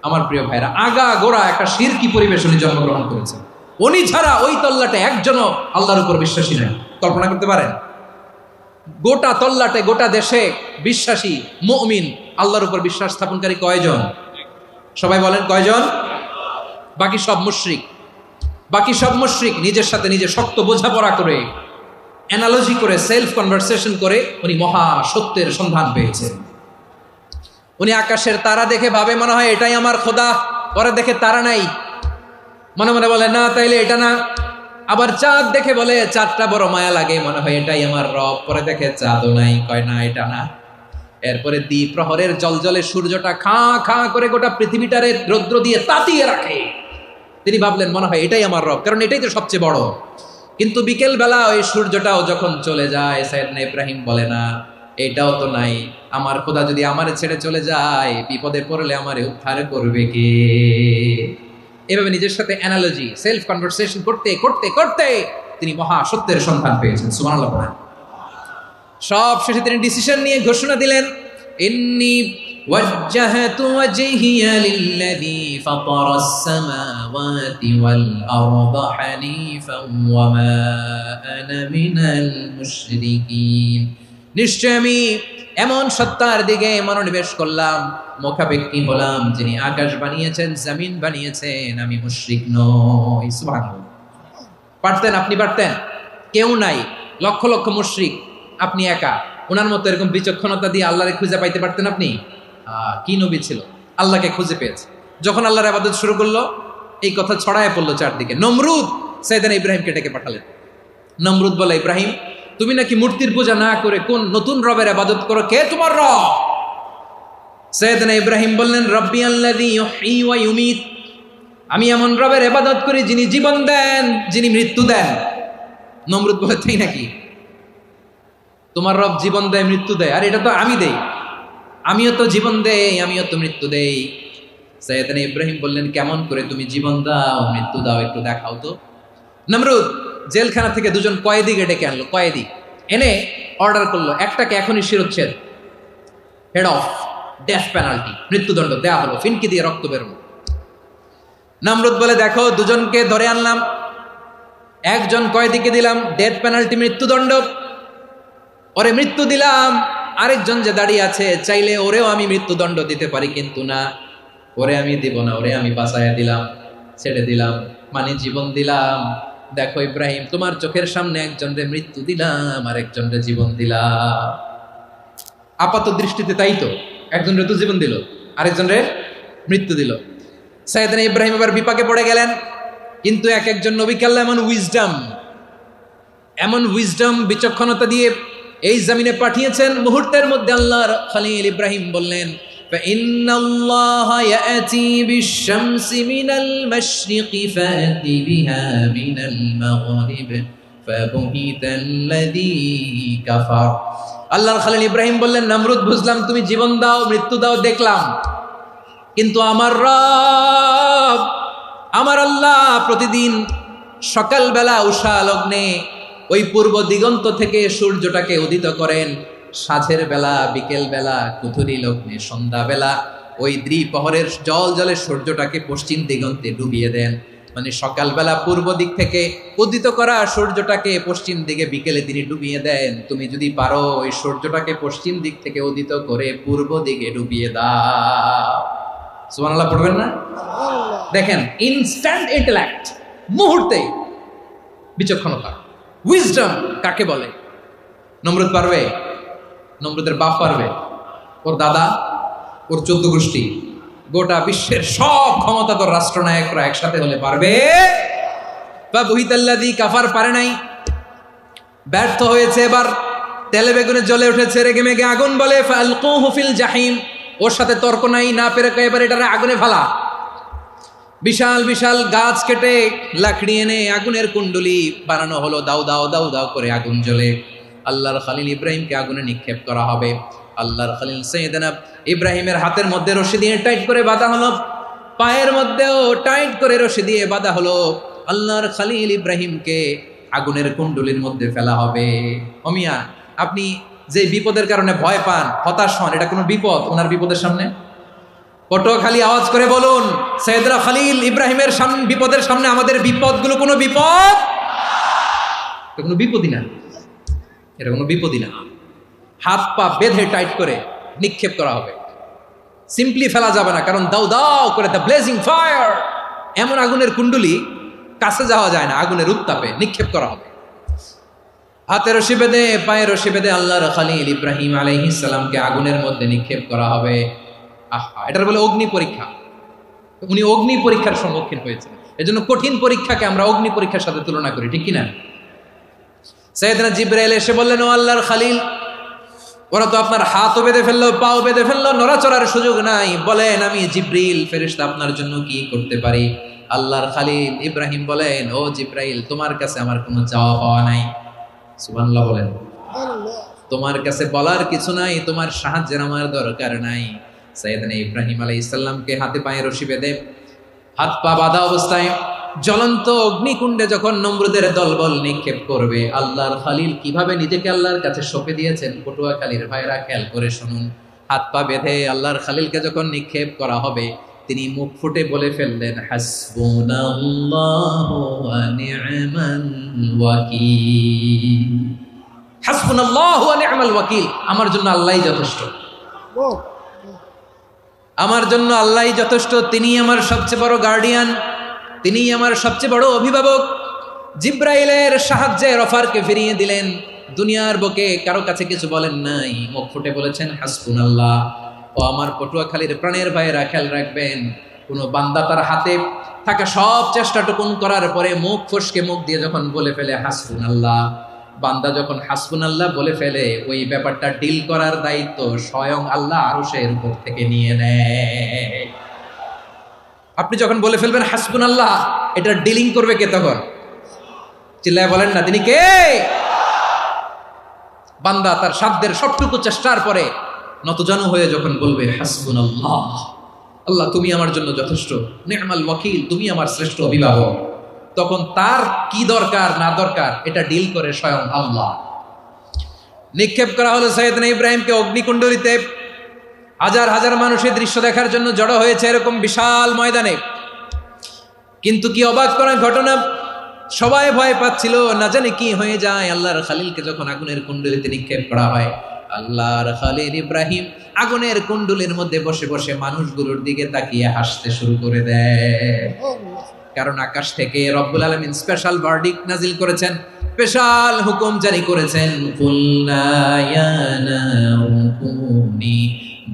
আমার প্রিয় ভাইরা, আগা গোড়া একটা শিরকি পরিবেশ উনি জন্মগ্রহণ করেছেন। উনি ছাড়া ওই তল্লাটে একজনও আল্লাহর উপর বিশ্বাসী নেই। কল্পনা করতে পারেন? গোটা তল্লাটে, গোটা দেশে বিশ্বাসী মুমিন, আল্লাহর উপর বিশ্বাস স্থাপনকারী কয়জন? সবাই বলেন কয়জন? বাকি সব মুশরিক। বাকি সব মুশরিক নিজের সাথে নিজে শক্ত বোঝাপড়া করে, অ্যানালজি করে, সেলফ কনভারসেশন করে উনি মহা সত্যের সন্ধান পেয়েছেন। উনি আকাশের তারা দেখে ভাবে মনে হয় এটাই আমার খোদা, পরে দেখে তারা নাই, মনে মনে বলে না তাইলে এটা না। আবার চাঁদ দেখে বলে চাঁদটা বড় মায়া লাগে, মনে হয় এটাই আমার রব, পরে দেখে চাঁদও নাই, কয় না এটা না। এরপরে দ্বি প্রহরের জলজলে সূর্যটা খাঁ খাঁ করে গোটা পৃথিবীটারে রৌদ্র দিয়ে তাতিয়ে রাখে। তিনি ভাবলেন মনে হয় এটাই আমার রব, কারণ এটাই তো সবচেয়ে বড়। কিন্তু বিকেল বেলা ওই সূর্যটাও যখন চলে যায়, সাইয়েদনা ইব্রাহিম বলে না এটাও তো নাই, আমার খোদা যদি আমারে ছেড়ে চলে যায়, বিপদে পড়লে আমারে উদ্ধার করবে কে? এভাবে নিজের সাথে অ্যানালজি, সেলফ কনভারসেশন করতে করতে করতে তিনি মহা সত্যের সন্ধান পেয়েছেন। সুবহানাল্লাহ। সব শেষে তিনি ডিসিশন নিয়ে ঘোষণা দিলেন, ইন্নী ওয়াজ্জাহতু ওয়াজহিয়া লিল্লাযী ফাতারাস সামাওয়াতি ওয়াল আরদা হানিফান ওয়া মা আনা মিনাল মুশরিকিন। নিশ্চয় আমি এমন সত্তার দিকে মনোনিবেশ করলাম, মুখাপেক্ষী হলাম, যিনি আকাশ বানিয়েছেন, জমিন বানিয়েছেন, আমি মুশরিক নই। সুবহানাল্লাহ। পারতেন? আপনি পারতেন? কেউ নাই, লক্ষ লক্ষ মুশরিক, আপনি একা। ওনার মতো এরকম বিচক্ষণতা দিয়ে আল্লাহরে খুঁজে পাইতে পারতেন আপনি? কি নবী ছিল, আল্লাহকে খুঁজে পেয়েছে। যখন আল্লাহর ইবাদত শুরু করলো, এই কথা ছড়ায় পড়লো চারদিকে। নমরুদ সাইয়েদনা ইব্রাহিমকে ডেকে পাঠালেন। নমরুদ বলে, ইব্রাহিম তুমি নাকি মূর্তির পূজা না করে কোন নতুন রবের ইবাদত করো, কে তোমার রব? সাইয়েদনা ইব্রাহিম বললেন, রব্বি আল্লাযী ইউহয়ী ওয়া ইউমীত, আমি এমন রবের ইবাদত করি যিনি জীবন দেন, যিনি মৃত্যু দেন। নমরুদ বলে, তাই নাকি? তোমার রব জীবন দেয়, মৃত্যু দেয়, আর এটা তো আমি দেই, আমিও তো জীবন দেই, আমিও তো মৃত্যু দেই। সাইয়েদনা ইব্রাহিম বললেন, কেমন করে তুমি জীবন দাও, মৃত্যু দাও, একটু দেখাও তো। নমরুদ জেলখানা থেকে দুজন কয়েদিকে ডেকে আনলো। কয়েদি এনে অর্ডার করলো, একটাকে এখনই শিরোচ্ছেদ, হেড অফ, ডেথ পেনাল্টি, মৃত্যুদণ্ড দেয়া হলো, ফিনকি দিয়ে রক্ত বেরোলো। নমরুদ বলে, দেখো দুজনকে ধরে আনলাম, একজন কয়েদিকে দিলাম ডেথ পেনাল্টি, মৃত্যুদণ্ড, ওরে মৃত্যু দিলাম। আরেকজন যে দাঁড়িয়ে আছে, চাইলে ওরেও আমি মৃত্যুদণ্ড দিতে পারি, কিন্তু না, ওরে আমি দিব না, ওরে আমি বাঁচাইয়া দিলাম, ছেড়ে দিলাম, মানে জীবন দিলাম। দেখো ইব্রাহিম, তোমার চোখের সামনে একজনরে মৃত্যু দিলাম, আর একজনরে জীবন দিলাম। আপাত দৃষ্টিতে তাই তো, একজনরে তো জীবন দিল, আরেকজনরে মৃত্যু দিল। সাইয়েদনা ইব্রাহিম আবার বিপাকে পড়ে গেলেন। কিন্তু এক একজন নবীকে আল্লাহ এমন উইজডম, বিচক্ষণতা দিয়ে এই জমিনে পাঠিয়েছেন। মুহূর্তের মধ্যে আল্লাহর খলিল ইব্রাহিম বললেন, فإن الله يأتي بالشمس من المشرق فأتي بها من المغرب فبهت الذي كفر। আল্লাহর খলিল ইব্রাহিম বললেন, নমরুদ বুঝলাম তুমি জীবন দাও, মৃত্যু দাও, দেখলাম, কিন্তু আমার রব, আমার আল্লাহ প্রতিদিন সকালবেলা উষা লগ্নে ওই পূর্ব দিগন্ত থেকে সূর্যটাকে উদিত করেন, সাঁঝের বেলা, বিকেল বেলা, কুথুরি লগ্নে, সন্ধ্যা বেলা ওই দ্বিপ্রহরের জলে সূর্যটাকে পশ্চিম দিগন্তে ডুবিয়ে দেন। মানে সকালবেলা পূর্ব দিক থেকে উদিত করা সূর্যটাকে পশ্চিম দিকে বিকেলে তিনি ডুবিয়ে দেন। তুমি যদি পারো ওই সূর্যটাকে পশ্চিম দিক থেকে উদিত করে পূর্ব দিকে ডুবিয়ে দাও। সুবহানাল্লাহ পড়বেন না? দেখেন, ইনস্ট্যান্ট ইন্টেলেক্ট, মুহূর্তে বিচক্ষণতা, উইজডম কাকে বলে? নমরুদ পারবে? নমরুদের বাপ পারবে? ওর দাদা, ওর 14 গোষ্ঠী, গোটা বিশ্বের সব ক্ষমতাধর রাষ্ট্রনায়করা একসাথে হলে পারবে? বা বুহিতাল্লাযী কাফার পারে নাই, ব্যর্থ হয়েছে। এবার তেলে বেগুনে জ্বলে উঠেছে, রেগে মেগে আগুন বলে, ফালকুহু ফিল জাহিম। ওর সাথে তর্ক নাই, না পেরে এবার এটারে আগুনে ফেলা। বিশাল বিশাল গাছ কেটে লাকড়ি এনে আগুনের কুণ্ডলি বানানো হলো, দাউ দাউ দাউ দাউ করে আগুন জ্বলে। আল্লাহর খলিল ইব্রাহিমকে আগুনে নিক্ষেপ করা হবে। আল্লাহর খলিল সাইয়েদনা ইব্রাহিমের হাতের মধ্যে রশি দিয়ে টাইট করে বাঁধা হলো, পায়ের মধ্যেও টাইট করে রশি দিয়ে বাঁধা হলো। আল্লাহর খলিল ইব্রাহিমকে আগুনের কুণ্ডলির মধ্যে ফেলা হবে। অমিয়া, আপনি যে বিপদের কারণে ভয় পান, হতাশ হন, এটা কোনো বিপদ ওনার বিপদের সামনে? পটুয়াখালী আওয়াজ করে বলুন, সাইয়েদনা খলিল ইব্রাহিমের সামনে বিপদের সামনে আমাদের বিপদগুলো কোনো বিপদ? এটা কোনো বিপদই না, এটা কোনো বিপদই না। হাত পা বেঁধে টাইট করে নিক্ষেপ করা হবে, সিম্পলি ফেলা যাবে না, কারণ দাউ দাউ করে দ্য ব্লেজিং ফায়ার, এমন আগুনের কুণ্ডলি কাছে যাওয়া যায় না, আগুনের উত্তাপে নিক্ষেপ করা হবে। হাতে রশি বেঁধে পায়ে রশি বেঁধে আল্লাহর খলিল ইব্রাহিম আলাইহিস সালামকে আগুনের মধ্যে নিক্ষেপ করা হবে। আহা, এটার বলে অগ্নি পরীক্ষা। উনি অগ্নি পরীক্ষার সম্মুখীন হয়েছেন। এজন্য কঠিন পরীক্ষাকে আমরা অগ্নি পরীক্ষার সাথে তুলনা করি, ঠিক কিনা? সাইয়েদনা জিবরাইল এসে বললেন, ও আল্লাহর খলিল, ওরা তো আপনার হাতও বেঁধে ফেললো, পাও বেঁধে ফেললো, নড়াচড়ার সুযোগ নাই, বলেন আমি জিবরিল ফেরেশতা আপনার জন্য কি করতে পারি? আল্লাহর খলিল ইব্রাহিম বলেন, ও জিবরাইল, তোমার কাছে আমার কোনো চাওয়া পাওয়া নাই। সুবহানাল্লাহ বলেন। তোমার কাছে বলার কিছু নাই, তোমার সাহায্যের আমার দরকার নাই। সাইয়েদনা ইব্রাহিম আলাইহিস সালামকে হাতে পায়ে রশি বেঁধে হাত পা বাঁধা অবস্থায় জ্বলন্ত অগ্নিকুণ্ডে যখন নমরুদের দলবল নিক্ষেপ করবে, আল্লাহর খলিল কিভাবে নিজেকে আল্লাহর কাছে সঁপে দিয়েছেন, পটুয়াখালীর ভাইরা খেয়াল করে শুনুন। হাত পা বেঁধে আল্লাহর খলিলকে যখন নিক্ষেপ করা হবে, তিনি মুখ ফুটে বলে ফেললেন, হাসবুনাল্লাহু ওয়া নি'মাল ওয়াকিল। হাসবুনাল্লাহু ওয়া নি'মাল ওয়াকিল, আমার জন্য আল্লাহই যথেষ্ট, আমার জন্য আল্লাহই যথেষ্ট। তিনি আমার সবচেয়ে বড় গার্ডিয়ান, তিনি আমার সবচেয়ে বড় অভিভাবক। জিব্রাইলের সাহায্যে অফারকে ফিরিয়ে দিলেন, দুনিয়ার বুকে কারো কাছে কিছু বলেন নাই, মুখ ফুটে বলেছেন হাসবুনাল্লাহ। ও আমার পটুয়াখালীর প্রাণের ভাইয়েরা খেয়াল রাখবেন, কোনো বান্দা তার হাতে থাকা সব চেষ্টাটুকুন করার পরে মুখ ফসকে মুখ দিয়ে যখন বলে ফেলে হাসবুনাল্লাহ, বান্দা যখন হাসবুনাল্লাহ বলে ফেলে, ওই ব্যাপারটা ডিল করার দায়িত্ব স্বয়ং আল্লাহ আরশের উপর থেকে নিয়ে নেয়। আপনি যখন বলে ফেলবেন হাসবুনাল্লাহ, এটা ডিলিং করবে কে তখন? চিল্লায় বলেন না, তিনি কে? বান্দা তার সাধ্যের সবটুকু চেষ্টার পরে নতজানু হয়ে যখন বলবে হাসবুনাল্লাহ, আল্লাহ তুমি আমার জন্য যথেষ্ট, নি'মাল ওয়াকিল, তুমি আমার শ্রেষ্ঠ অভিভাবক, তখন তার কি দরকার না দরকার এটা ডিল করে স্বয়ং আল্লাহ। নিক্ষেপ করা হলো সাইয়েদনা ইব্রাহিমকে অগ্নিকুণ্ডলিতে। হাজার হাজার মানুষের দৃশ্য দেখার জন্য জড়ো হয়েছে এরকম বিশাল ময়দানে। কিন্তু কি অবাক করার ঘটনা, সবাই ভয় পাচ্ছিল, না জানে কি হয়ে যায়। আল্লাহর খলিলকে যখন আগুনের কুণ্ডলিতে নিক্ষেপ করা হয়, আল্লাহর খলিল ইব্রাহিম আগুনের কুণ্ডলীর মধ্যে বসে বসে মানুষগুলোর দিকে তাকিয়ে হাসতে শুরু করে দেয়। কারণ আকাশ থেকে রব্বুল আলামিন স্পেশাল ভার্ডিক্ট নাজিল করেছেন, স্পেশাল হুকুম জারি করেছেন, কুলনা ইয়া নারু কুনি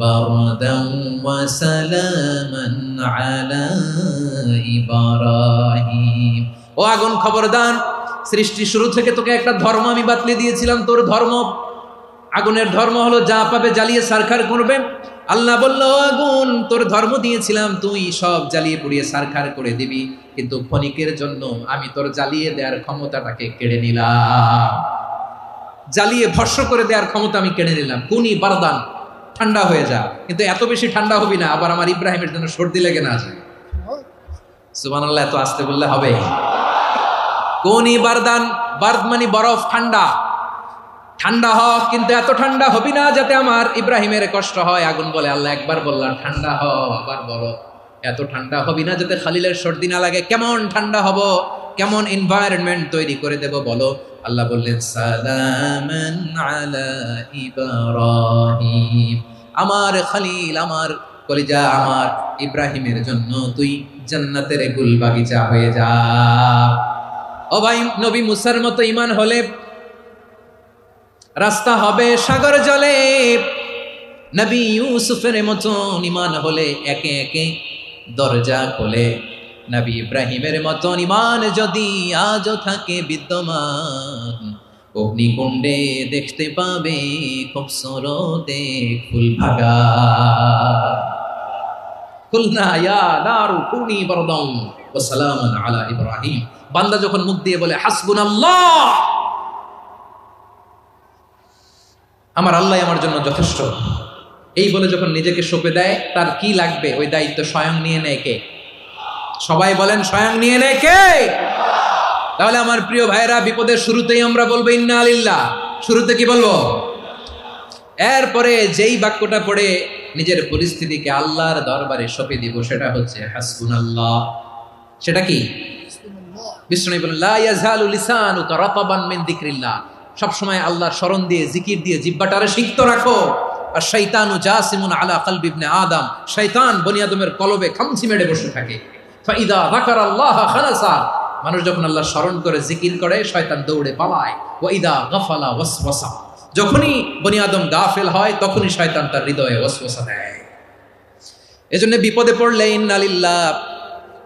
বারদান ওয়া সালামান আলা ইব্রাহিম। ও আগুন খবরদার, সৃষ্টি শুরু থেকে তোকে একটা ধর্ম আমি বাতলে দিয়েছিলাম, তোর ধর্ম, আগুনের ধর্ম হলো যা পাবে জ্বালিয়ে সারখার করবে। আল্লাহ বলল, আগুন তোর ধর্ম দিয়েছিলাম, তুই সব জ্বালিয়ে পুড়িয়ে সারখার করে দিবি, কিন্তু ক্ষণিকের জন্য আমি তোর জ্বালিয়ে দেওয়ার ক্ষমতাটাকে কেড়ে নিলাম, জ্বালিয়ে ভস্ম করে দেওয়ার ক্ষমতা আমি কেড়ে নিলাম। কুনি বারদান, ঠান্ডা হয়ে যা, কিন্তু এত বেশি ঠান্ডা হবি না আবার আমার ইব্রাহিমের জন্য সর্দি লেগে না যায়। সুবহানাল্লাহ, এত আসতে বললে হবে? কুনি বারদান, বারদ মানে বরফ, ঠান্ডা, ঠান্ডা হ, কিন্তু এত ঠান্ডা হবি না যাতে আমার ইব্রাহিমের কষ্ট হয়। আগুন বলে, আল্লাহ একবার বললাম ঠান্ডা হ, আবার বলো এত ঠান্ডা হবি না যাতে খালিলের সর্দি না লাগে। কেমন ঠান্ডা হব, কেমন এনভায়রনমেন্ট তৈরি করে দেব বলো? আল্লাহ বললেন, সালামান আলা ইব্রাহিম, আমার খলিল, আমার কলিজা, আমার ইব্রাহিমের জন্য তুই জান্নাতের গুল বাগিচা হয়ে যা। ও ভাই, নবী মুসার মতো ঈমান হলে রাস্তা হবে সাগর জলে, নবী ইউসুফের মতন ঈমান হলে একে একে দরজা খোলে, নবী ইব্রাহিমের মতন ঈমান যদি আজও থাকে বিদ্যমান, অগ্নিকুণ্ডে দেখতে পাবে খুবসুরত এক ফুল ভাগা। কুলনা ইয়া নারু কুনি বারদাম ওয়া সালামান আলা ইব্রাহিম। বান্দা যখন মুখ দিয়ে বলে হাসবুনাল্লাহ, আমার আল্লাহ আমার জন্য যথেষ্ট, এই বলে যখন নিজেকে সঁপে দেয়, তার কি লাগবে ওই দায়িত্ব স্বয়ং নিয়ে নেয় কে? সবাই বলেন স্বয়ং নিয়ে নেয় কে? তাহলে আমার প্রিয় ভাইরা, বিপদের শুরুতেই আমরা বলবো ইন্না লিল্লাহ। শুরুতে কি বলবো? এরপরে যেই বাক্যটা পড়ে নিজের পরিস্থিতিকে আল্লাহর দরবারে সঁপে দিব, সেটা হচ্ছে হাসবুনাল্লাহ। সেটা কি? বিষ্ণু বলেন লা ইয়াজালু লিসানুকা রাতাবান মিন যিকরিল্লাহ, সব সময় আল্লাহর স্মরণ দিয়ে, জিকির দিয়ে জিহ্বাটারে সিক্ত রাখো। আর শয়তানু জাসিমুন আলা কলবি ইবনে আদম, শয়তান বনি আদমের কলবে খামচি মেরে বসে থাকে। ফাইদা যাকারাল্লাহ খালাসা, মানুষ যখন আল্লাহর স্মরণ করে জিকির করে, শয়তান দৌড়ে পালায়। ওয়া ইদা গাফালা ওয়াসওয়াসা, যখনই বনি আদম গাফেল হয়, তখনই শয়তান তার হৃদয়ে ওয়াসওয়াসা দেয়। এজন্য বিপদে পড়লে ইন্না লিল্লাহ,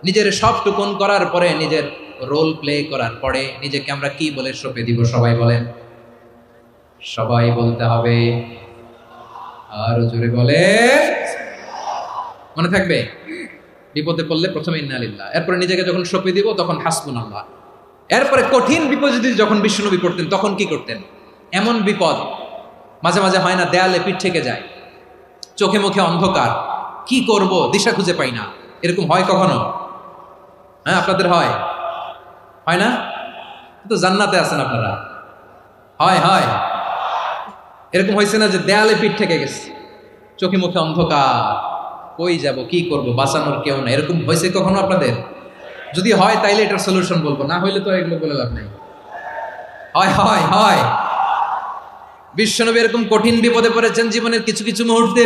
নিজের সব টুকুন করার পরে, নিজের রোল প্লে করার পরে নিজেকে আমরা কি বলে সঁপে দিব? সবাই বলেন, সবাই বলতে হবে। আরো জোরে বলে, মনে থাকবে? বিপদে পড়লে প্রথমে ইন্না লিল্লাহ, এরপরে নিজেকে যখন সঁপে দিব তখন হাসবুনাল্লাহ। এরপরে কঠিন বিপদ যদি যখন বিশ্বনবী পড়তেন তখন কি করতেন? এমন বিপদ মাঝে মাঝে হয় না, দেয়ালে পিঠ থেকে যায়, চোখে মুখে অন্ধকার, কি করব দিশা খুঁজে পাই না, এরকম হয় কখনো? হ্যাঁ, আপনাদের হয়? হয় না? তো জান্নাতে আছেন আপনারা। হয় হয়, এরকম হয়েছে না যে দেয়ালে পিঠ থেকে গেছে, চোখে মুখে অন্ধকার, কই যাব, কি করব, বাঁচানোর কেউ না, এরকম হয়েছে কখনো আপনাদের? যদি হয় তাইলে এটার সলিউশন বলবো, না হইলে তো এগুলো বলে লাভ নাই। হয় হয় হয়, বিশ্বনবী এরকম কঠিন বিপদে পড়েছেন জীবনের কিছু কিছু মুহূর্তে।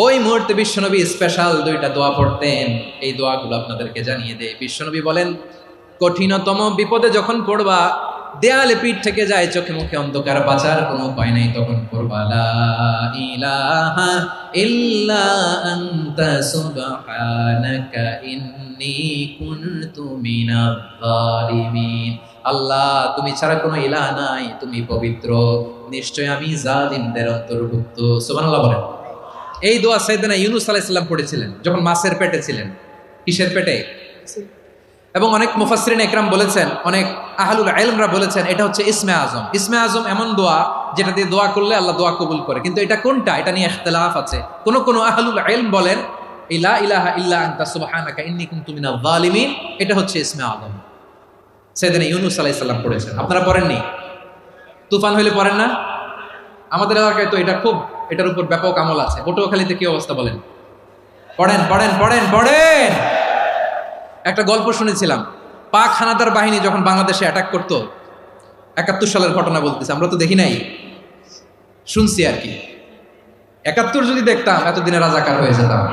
ওই মুহূর্তে বিশ্বনবী স্পেশাল দুইটা দোয়া পড়তেন, এই দোয়াগুলো আপনাদেরকে জানিয়ে দেয়। বিশ্বনবী বলেন, কঠিনতম বিপদে যখন পড়বা, দেয়ালে পিঠ থেকে যায়, চোখে মুখে অন্ধকার, বাঁচার কোনো উপায় নাই, তখন পড়বা লা ইলাহা ইল্লা আনতা সুবহানাকা ইন্নী কুনতু মিনাজ জালিমিন। আল্লাহ, তুমি ছাড়া কোনো ইলাহ নাই, তুমি পবিত্র, নিশ্চয় আমি জালিমদের অন্তর্ভুক্ত। সুবহানাল্লাহ বলেন। এই দোয়া সাইয়েদনা ইউনূস আলাইহিস সালাম পড়েছিলেন যখন মাছের পেটে ছিলেন। কিসের পেটে? এবং অনেক মুফাসসিরিন ইকরাম বলেছেন, অনেক আহলুল ইলমরা বলেছেন, এটা হচ্ছে ইসমে আজম। ইসমে আজম এমন দোয়া যেটা দিয়ে দোয়া করলে আল্লাহ দোয়া কবুল করে, কিন্তু এটা কোনটা, এটা নিয়ে ইখতিলাফ আছে। কোন কোন আহলুল ইলম বলেন লা ইলাহা ইল্লা আনতা সুবহানাকা ইন্নী কুনতু মিনাজ জালিমিন, এটা হচ্ছে ইসমে আজম। সাইয়েদনা ইউনূস আলাইহিস সালাম পড়েছেন, আপনারা পড়েননি? তুফান হইলে পড়েন না? আমাদের এলাকায় তো এটা খুব, এটার উপর ব্যাপক আমল আছে। পটুয়াখালীতে কি অবস্থা বলেন? পড়েন পড়েন পড়েন পড়েন। একটা গল্প শুনেছিলাম, পাক হানাদার বাহিনী যখন বাংলাদেশে অ্যাটাক করতো, ৭১ সালের ঘটনা বলতেছে, আমরা তো দেখি নাই, শুনছি আর কি। ৭১ যদি দেখতাম এতদিনে রাজাকার হয়ে যেতাম।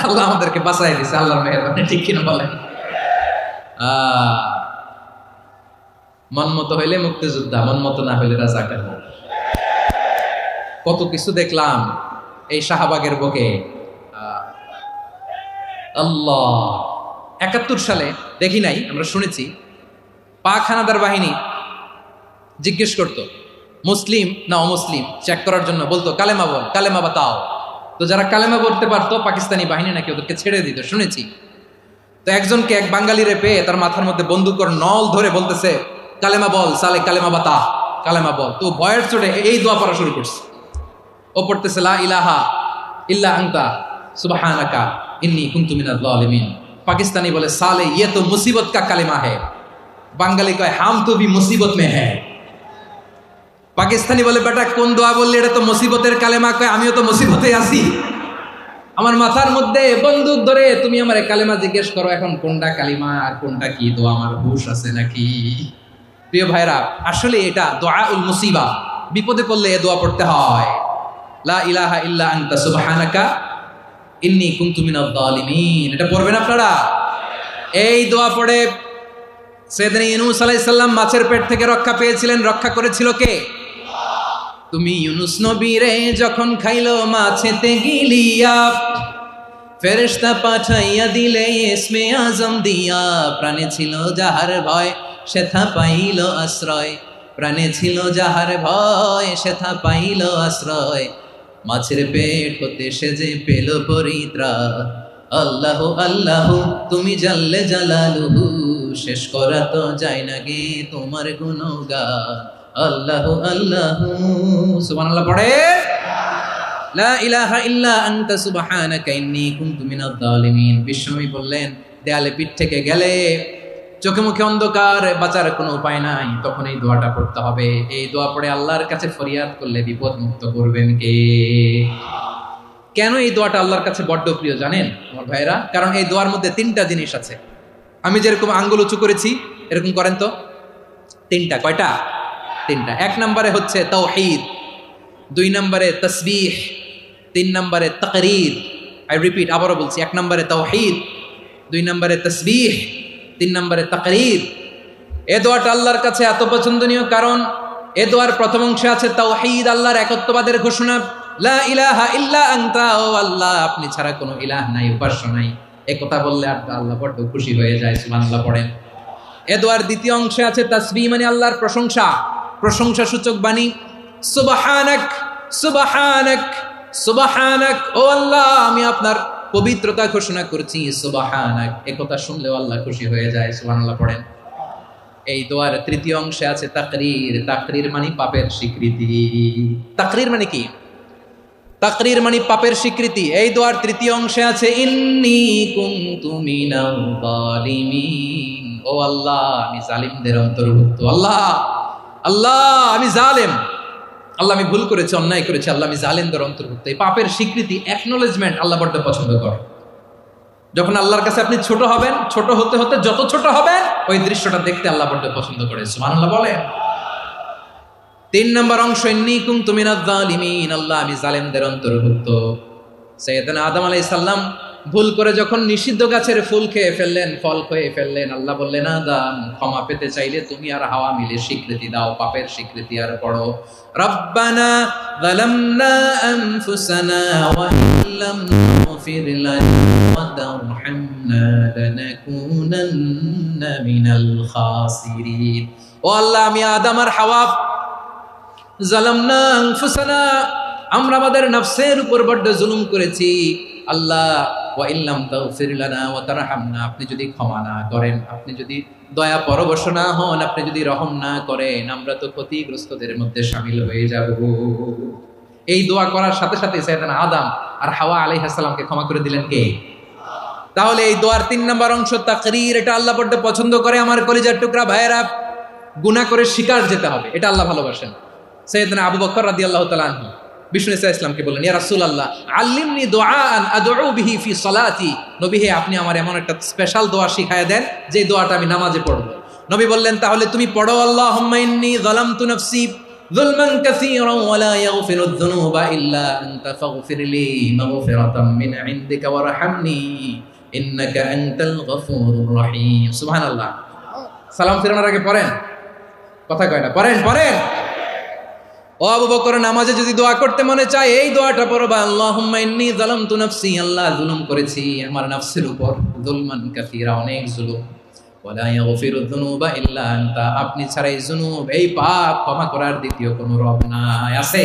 আল্লাহ আমাদেরকে বাঁচাই দিছে, আল্লাহর মেহেরবানি, ঠিক কিনা বলেন? মন মতো হইলে মুক্তিযোদ্ধা, মন মতো না হইলে রাজাকার। কত কিছু দেখলাম এই শাহবাগের বুকে। আল্লাহ, ৭১ সালে দেখি নাই, আমরা শুনেছি, পাক হানাদার বাহিনী জিজ্ঞেস করতো মুসলিম না অমুসলিম চেক করার জন্য, বলতো কালেমা বল, কালেমা বাতাও। তো যারা কালেমা বলতে পারতো, পাকিস্তানি বাহিনী নাকি ওদেরকে ছেড়ে দিত, শুনেছি। তো একজনকে, এক বাঙালিরে পেয়ে তার মাথার মধ্যে বন্দুকের নল ধরে বলতেছে, কালেমা বল সালে, কালেমা বাতা, কালেমা বল। তো ভয়ের চোটে এই দোয়া পড়া শুরু করছে। ও পড়তেছে লা ইলাহা ইল্লা আনতা সুবহানাকা ইন্নী কুনতু মিনাজ জালিমিন। পাকিস্তানি বলে সালে ইয়ে তো মুসিবত কা কালেমা है। বাঙালি কয় হাম তো ভি মুসিবত মে হ্যায়। পাকিস্তানি বলে বেটা কোন দোয়া বললি, এটা তো মুসিবতের কালেমা। কয় আমিও তো মুসিবতে আছি, আমার মাথার মধ্যে বন্দুক ধরে তুমি আমার কালেমা জিজ্ঞেস করো, এখন কোনটা কালিমা আর কোনটা কি দোয়া, আমার হুশ আছে নাকি? প্রিয় ভাইরা, আসলে এটা দুআউল মুসিবা, বিপদে পড়লে এ দোয়া পড়তে হয়, লা ইলাহা ইল্লা আনতা সুবহানাকা ইন্নী কুনতু মিনাজ জালিমিন। এটা পড়বেন আপনারা। এই দোয়া পড়ে সাইয়েদনা ইউনূস আলাইহিস সালাম মাছের পেট থেকে রক্ষা পেয়েছিলেন। রক্ষা করেছিল কে? তুমি ইউনূস নবীরে যখন খাইলো মাছেতে গিলিয়া, ফেরেশতা পাঠাইয়া দিলে ইসমে আজম দিয়া। প্রাণে ছিল যাহার ভয় সেথা পাইল আশ্রয়, প্রাণে ছিল যাহার ভয় সেথা পাইল আশ্রয়। মাছের পেট হতে সে যে পেল পরিত্রাণ। আল্লাহ আল্লাহ তুমি জাল্লে জালালুহু, শেষ করা তো যায় না গে তোমার গুণগান। আল্লাহ আল্লাহ, সুবহানাল্লাহ পড়ে। লা ইলাহা ইল্লা আনতা সুবহানাকা ইন্নী কুনতু মিনাজ জালিমিন। বিশ্বনবী বললেন, দেয়ালে পিঠ থেকে গেলে, চোখে মুখে অন্ধকার, বাঁচার কোনো উপায় নাই, তখন এই দোয়াটা পড়তে হবে। এই দোয়া পড়ে আল্লাহর কাছে ফরিয়াদ করলে বিপদ মুক্ত করবেন কে? কেন এই দোয়াটা আল্লাহর কাছে বড্ড প্রিয় জানেন আমার ভাইরা? কারণ এই দোয়ার মধ্যে তিনটা জিনিস আছে। আমি যেরকম আঙ্গুল উঁচু করেছি এরকম করেন তো। তিনটা। কয়টা? তিনটা। এক নম্বরে হচ্ছে তাওহীদ, 2 নম্বরে তাসবিহ, 3 নম্বরে তাকরীর। আই রিপিট, আবারও বলছি, 1 নম্বরে তাওহীদ, 2 নম্বরে তাসবিহ, 3 নম্বরে তাকরীর। এ দোয়াটা আল্লাহর কাছে এত পছন্দনীয় কারণ এ দোয়ার প্রথম অংশে আছে তাওহীদ, আল্লাহর একত্ববাদের ঘোষণা। লা ইলাহা ইল্লা আনতা, ও আল্লাহ আপনি ছাড়া কোনো ইলাহ নাই, উপাস্য নাই। এ কথা বললে আল্লাহ বড় খুশি হয়ে যায়, সুবহানাল্লাহ পড়েন। এ দোয়ার দ্বিতীয় অংশে আছে তাসবিহ, মানে আল্লাহর প্রশংসা, প্রশংসা সূচক বাণী। সুবহানাক সুবহানাক সুবহানাক, ও আল্লাহ আমি আপনার পবিত্রতা ঘোষণা করছি, সুবহানাক। এ কথা শুনলেও আল্লাহ খুশি হয়ে যায়, সুবহানাল্লাহ পড়েন। এই দোয়ার তৃতীয় অংশে আছে তাকরীর, তাকরীর মানে পাপের স্বীকৃতি। তাকরীর মানে কি? তাকরীর মানে পাপের স্বীকৃতি। এই দোয়ার তৃতীয় অংশে আছে ইন্নী কুনতু মিনাল জালিমিন, ও আল্লাহ আমি জালিমদের অন্তর্ভুক্ত। আল্লাহ আল্লাহ আমি জালেম, আল্লাহ আমি ভুল করেছি, অন্যায় করেছি, আল্লাহ আমি জালেমদের অন্তর্ভুক্ত। এই পাপের স্বীকৃতি, অ্যাকনোলেজমেন্ট আল্লাহ বড্ড পছন্দ করে। যখন আল্লাহর কাছে আপনি ছোট হবেন, ছোট হতে হতে যত ছোট হবেন ওই দৃশ্যটা দেখতে আল্লাহ বড্ড পছন্দ করে, সুবহানাল্লাহ বলে। 3 নম্বর অংশ ইন্নী কুনতু মিনাজ জালিমিন, আল্লাহ আমি জালেমদের অন্তর্ভুক্ত। সাইয়েদনা আদম আলাইহিস সালাম ভুল করে যখন নিষিদ্ধ গাছের ফুল খেয়ে ফেললেন, ফল খেয়ে ফেললেন, আল্লাহ বললেন আদম ক্ষমা পেতে চাইলে তুমি আর হাওয়া মিলে স্বীকৃতি দাও, পাপের স্বীকৃতি আর পড়ো, রব্বানা যালামনা আনফুসানা ওয়া ইল্লাম তাগফির লানা ওয়া তারহামনা লানাকুনান্না মিনাল খাসিরিন। ও আল্লাহ আমি আদম আর হাওয়া যালামনা আনফুসানা, আমরা আমাদের নফসের উপর বড্ড জুলুম করেছি। আল্লাহ ওয়া ইল্লাম তাগফির লানা ওয়া তারহামনা, আপনি যদি ক্ষমা না করেন, আপনি যদি দয়া পরবশ না হন, আপনি যদি রহম না করেন, আমরা তো ক্ষতিগ্রস্তদের মধ্যে শামিল হয়ে যাব। এই দোয়া করার সাথে সাথে সাইয়েদনা আদম আর হাওয়া আলাইহিস সালামকে ক্ষমা করে দিলেন কে? তাহলে এই দোয়ার 3 নম্বর অংশ তাকরীর, এটা আল্লাহ বড্ড পছন্দ করে। আমার কলিজার টুকরা ভাইয়েরা, গুনাহ করে শিকার যেতে হবে, এটা আল্লাহ ভালোবাসেন। সাইয়েদনা আবু বকর রাদিয়াল্লাহু তাআলা আনহু বিষ্ণু ইসা ইসলামকে বললেন, ইয়া রাসূলুল্লাহ আল্লিমনি দুআআন আদউ বিহি ফি সালাতি, নবী হে আপনি আমার এমন একটা স্পেশাল দোয়া শিখায়া দেন যে দোয়াটা আমি নামাজে পড়ব। নবী বললেন, তাহলে তুমি পড়ো, আল্লাহুম্মা ইন্নী যালামতু নাফসি যুলমান কাসীরান ওয়া লা ইয়াগফিরুয যুনুবা ইল্লা আনতা ফাগফিরলি মাগফিরাতাম মিন ইনদিকা ওয়ারহামনি ইন্নাকা আনতাল গফুরুর রহিম। সুবহানাল্লাহ। সালাম ফিরানোর আগে পড়েন, কথা কয় না, পড়েন পড়েন। ও আবু বকর, নামাজে যদি দোয়া করতে মনে চায় এই দোয়াটা পড়বা, আল্লাহুম্মা ইন্নী যালামতু নাফসি, আল্লাহ জুলুম করেছি আমার নফসের উপর, যুলমান কাসীরা, অনেক জুলুম, ওয়া লা ইয়াগফিরুয যুনুবা ইল্লা আনতা, আপনি ছাড়া এই জুনুব, এই পাপ ক্ষমা করার দ্বিতীয় কোনো রব নাই। আছে?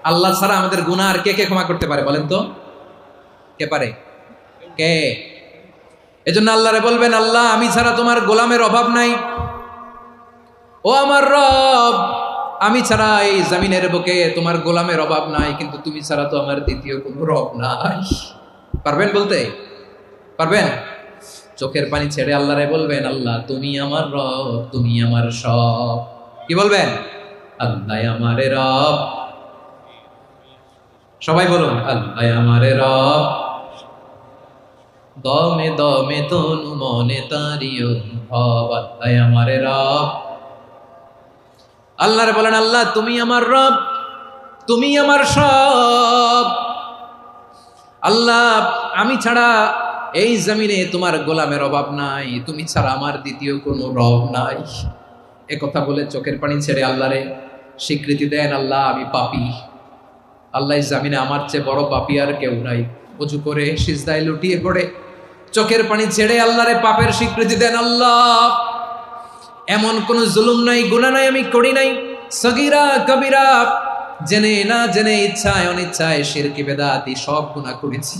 আল্লাহ ছাড়া আমাদের গুনাহ আর কে কে ক্ষমা করতে পারে বলেন তো? কে পারে? কে? এজন্য আল্লাহরে বলবেন, আল্লাহ আমি ছাড়া তোমার গোলামের অভাব নাই, ও আমার রব আমি ছাড়া এই জমিনের বুকে তোমার গোলামের অভাব নাই, কিন্তু তুমি ছাড়া তো আমার দ্বিতীয় কোনো রব নাই। পারবেন বলতে? পারবেন? চোখের পানি ছেড়ে আল্লাহরে বলবেন, আল্লাহ তুমি আমার রব, তুমি আমার সব। কি বলবেন? আল্লাহ আমারে রব। সবাই বলুন, আল্লাহ আমারে রব, দমে দমে তনু মনে তারি অনুভব, আল্লাহ আমারে রব। আল্লাহরে বলেন, আল্লাহ তুমি আমার রব, তুমি আমার সব। আল্লাহ আমি ছাড়া এই জমিনে তোমার গোলামের অভাব নাই, তুমি ছাড়া আমার দ্বিতীয় কোনো রব নাই। এ কথা বলে চোখের পানি ছেড়ে আল্লাহরে স্বীকৃতি দেন, আল্লাহ আমি পাপী, আল্লাহ এই জমিনে আমার চেয়ে বড় পাপী আর কেউ নাই। ওযু করে সিজদায় লুটিয়ে পড়ে চোখের পানি ছেড়ে আল্লাহরে পাপের স্বীকৃতি দেন, আল্লাহ এমন কোন জুলুম নাই, গুনাহ নাই আমি করি নাই, সগীরা কবিরা জেনে না জেনে ইচ্ছায় অনিচ্ছায় শিরকি বেদাতি সব গুনাহ করেছি।